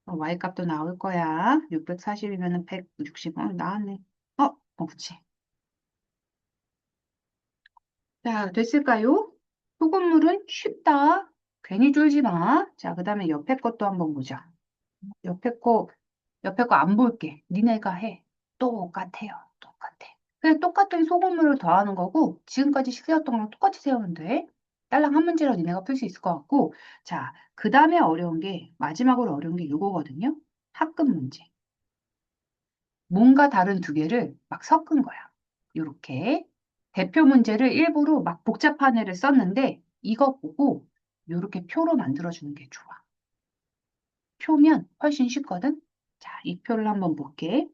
y값도 나올 거야. 640이면 160. 나왔네. 그치. 자, 됐을까요? 소금물은 쉽다. 괜히 쫄지 마. 자, 그 다음에 옆에 것도 한번 보자. 옆에 거, 옆에 거 안 볼게. 니네가 해. 똑같아요. 똑같아. 그냥 똑같은 소금물을 더하는 거고, 지금까지 세웠던 거랑 똑같이 세우면 돼. 딸랑 한 문제로 니네가 풀 수 있을 것 같고, 자, 그 다음에 어려운 게, 마지막으로 어려운 게 이거거든요. 합급 문제. 뭔가 다른 두 개를 막 섞은 거야. 요렇게. 대표 문제를 일부러 막 복잡한 애를 썼는데 이거 보고 요렇게 표로 만들어주는 게 좋아. 표면 훨씬 쉽거든? 자, 이 표를 한번 볼게.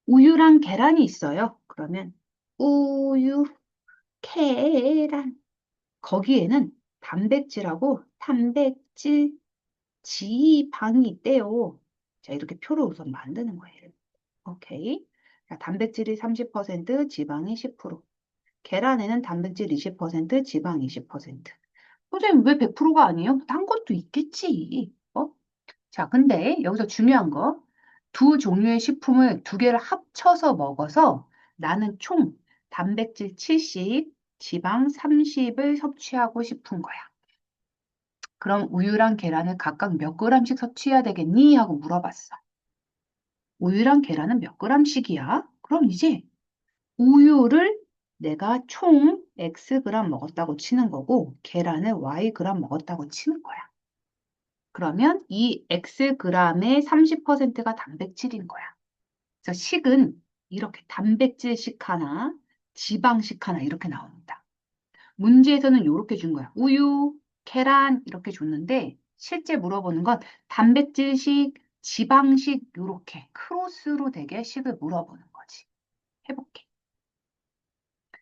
우유랑 계란이 있어요. 그러면 우유, 계란. 거기에는 단백질하고 단백질, 지방이 있대요. 자, 이렇게 표를 우선 만드는 거예요. 오케이. 자, 단백질이 30%, 지방이 10%. 계란에는 단백질 20%, 지방 20%. 선생님, 왜 100%가 아니에요? 딴 것도 있겠지. 자, 근데 여기서 중요한 거. 두 종류의 식품을 두 개를 합쳐서 먹어서 나는 총 단백질 70, 지방 30을 섭취하고 싶은 거야. 그럼 우유랑 계란을 각각 몇 그램씩 섭취해야 되겠니? 하고 물어봤어. 우유랑 계란은 몇 그램씩이야? 그럼 이제 우유를 내가 총 Xg 먹었다고 치는 거고 계란을 Yg 먹었다고 치는 거야. 그러면 이 Xg의 30%가 단백질인 거야. 그래서 식은 이렇게 단백질식 하나, 지방식 하나 이렇게 나옵니다. 문제에서는 이렇게 준 거야. 우유, 계란 이렇게 줬는데 실제 물어보는 건 단백질식, 지방식 이렇게 크로스로 되게 식을 물어보는 거지. 해볼게.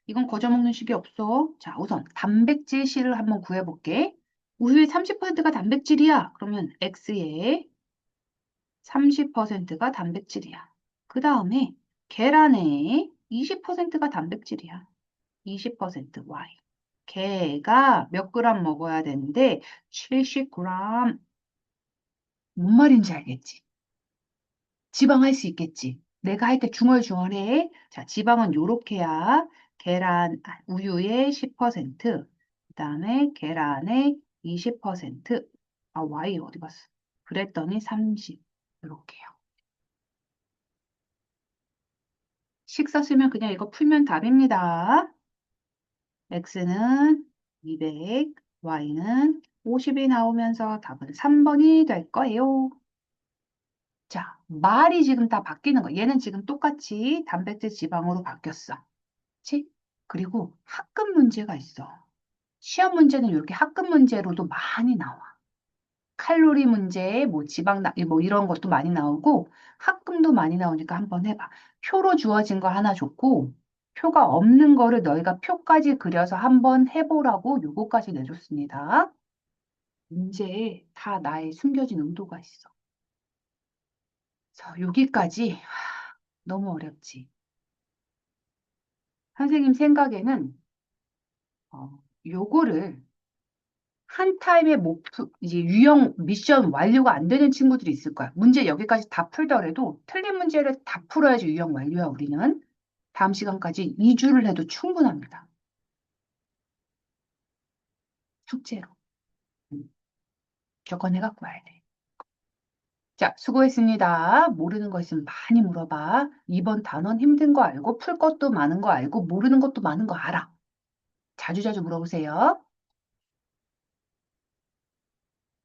이건 거저먹는 식이 없어. 자, 우선 단백질 실을 한번 구해볼게. 우유의 30%가 단백질이야. 그러면 X의 30%가 단백질이야. 그 다음에 계란의 20%가 단백질이야. 20% Y. 걔가 몇 그램 먹어야 되는데 70g. 뭔 말인지 알겠지? 지방 할 수 있겠지? 내가 할 때 중얼중얼해. 자, 지방은 요렇게야. 우유의 10%, 그다음에 계란의 20%. Y 어디 갔어? 그랬더니 30. 요렇게요. 식사 쓰면 그냥 이거 풀면 답입니다. X는 200, Y는 50이 나오면서 답은 3번이 될 거예요. 자, 말이 지금 다 바뀌는 거. 얘는 지금 똑같이 단백질 지방으로 바뀌었어. 그치? 그리고 학급 문제가 있어. 시험 문제는 이렇게 학급 문제로도 많이 나와. 칼로리 문제, 뭐 뭐 이런 것도 많이 나오고 학급도 많이 나오니까 한번 해봐. 표로 주어진 거 하나 줬고 표가 없는 거를 너희가 표까지 그려서 한번 해보라고 요거까지 내줬습니다. 문제에 다 나의 숨겨진 의도가 있어. 그래서 여기까지 너무 어렵지. 선생님 생각에는 요거를 한 타임에 이제 유형 미션 완료가 안 되는 친구들이 있을 거야. 문제 여기까지 다 풀더라도 틀린 문제를 다 풀어야지 유형 완료야, 우리는. 다음 시간까지 2주를 해도 충분합니다. 숙제로. 적어내갖고 와야 돼. 자, 수고했습니다. 모르는 거 있으면 많이 물어봐. 이번 단원 힘든 거 알고, 풀 것도 많은 거 알고, 모르는 것도 많은 거 알아. 자주자주 물어보세요.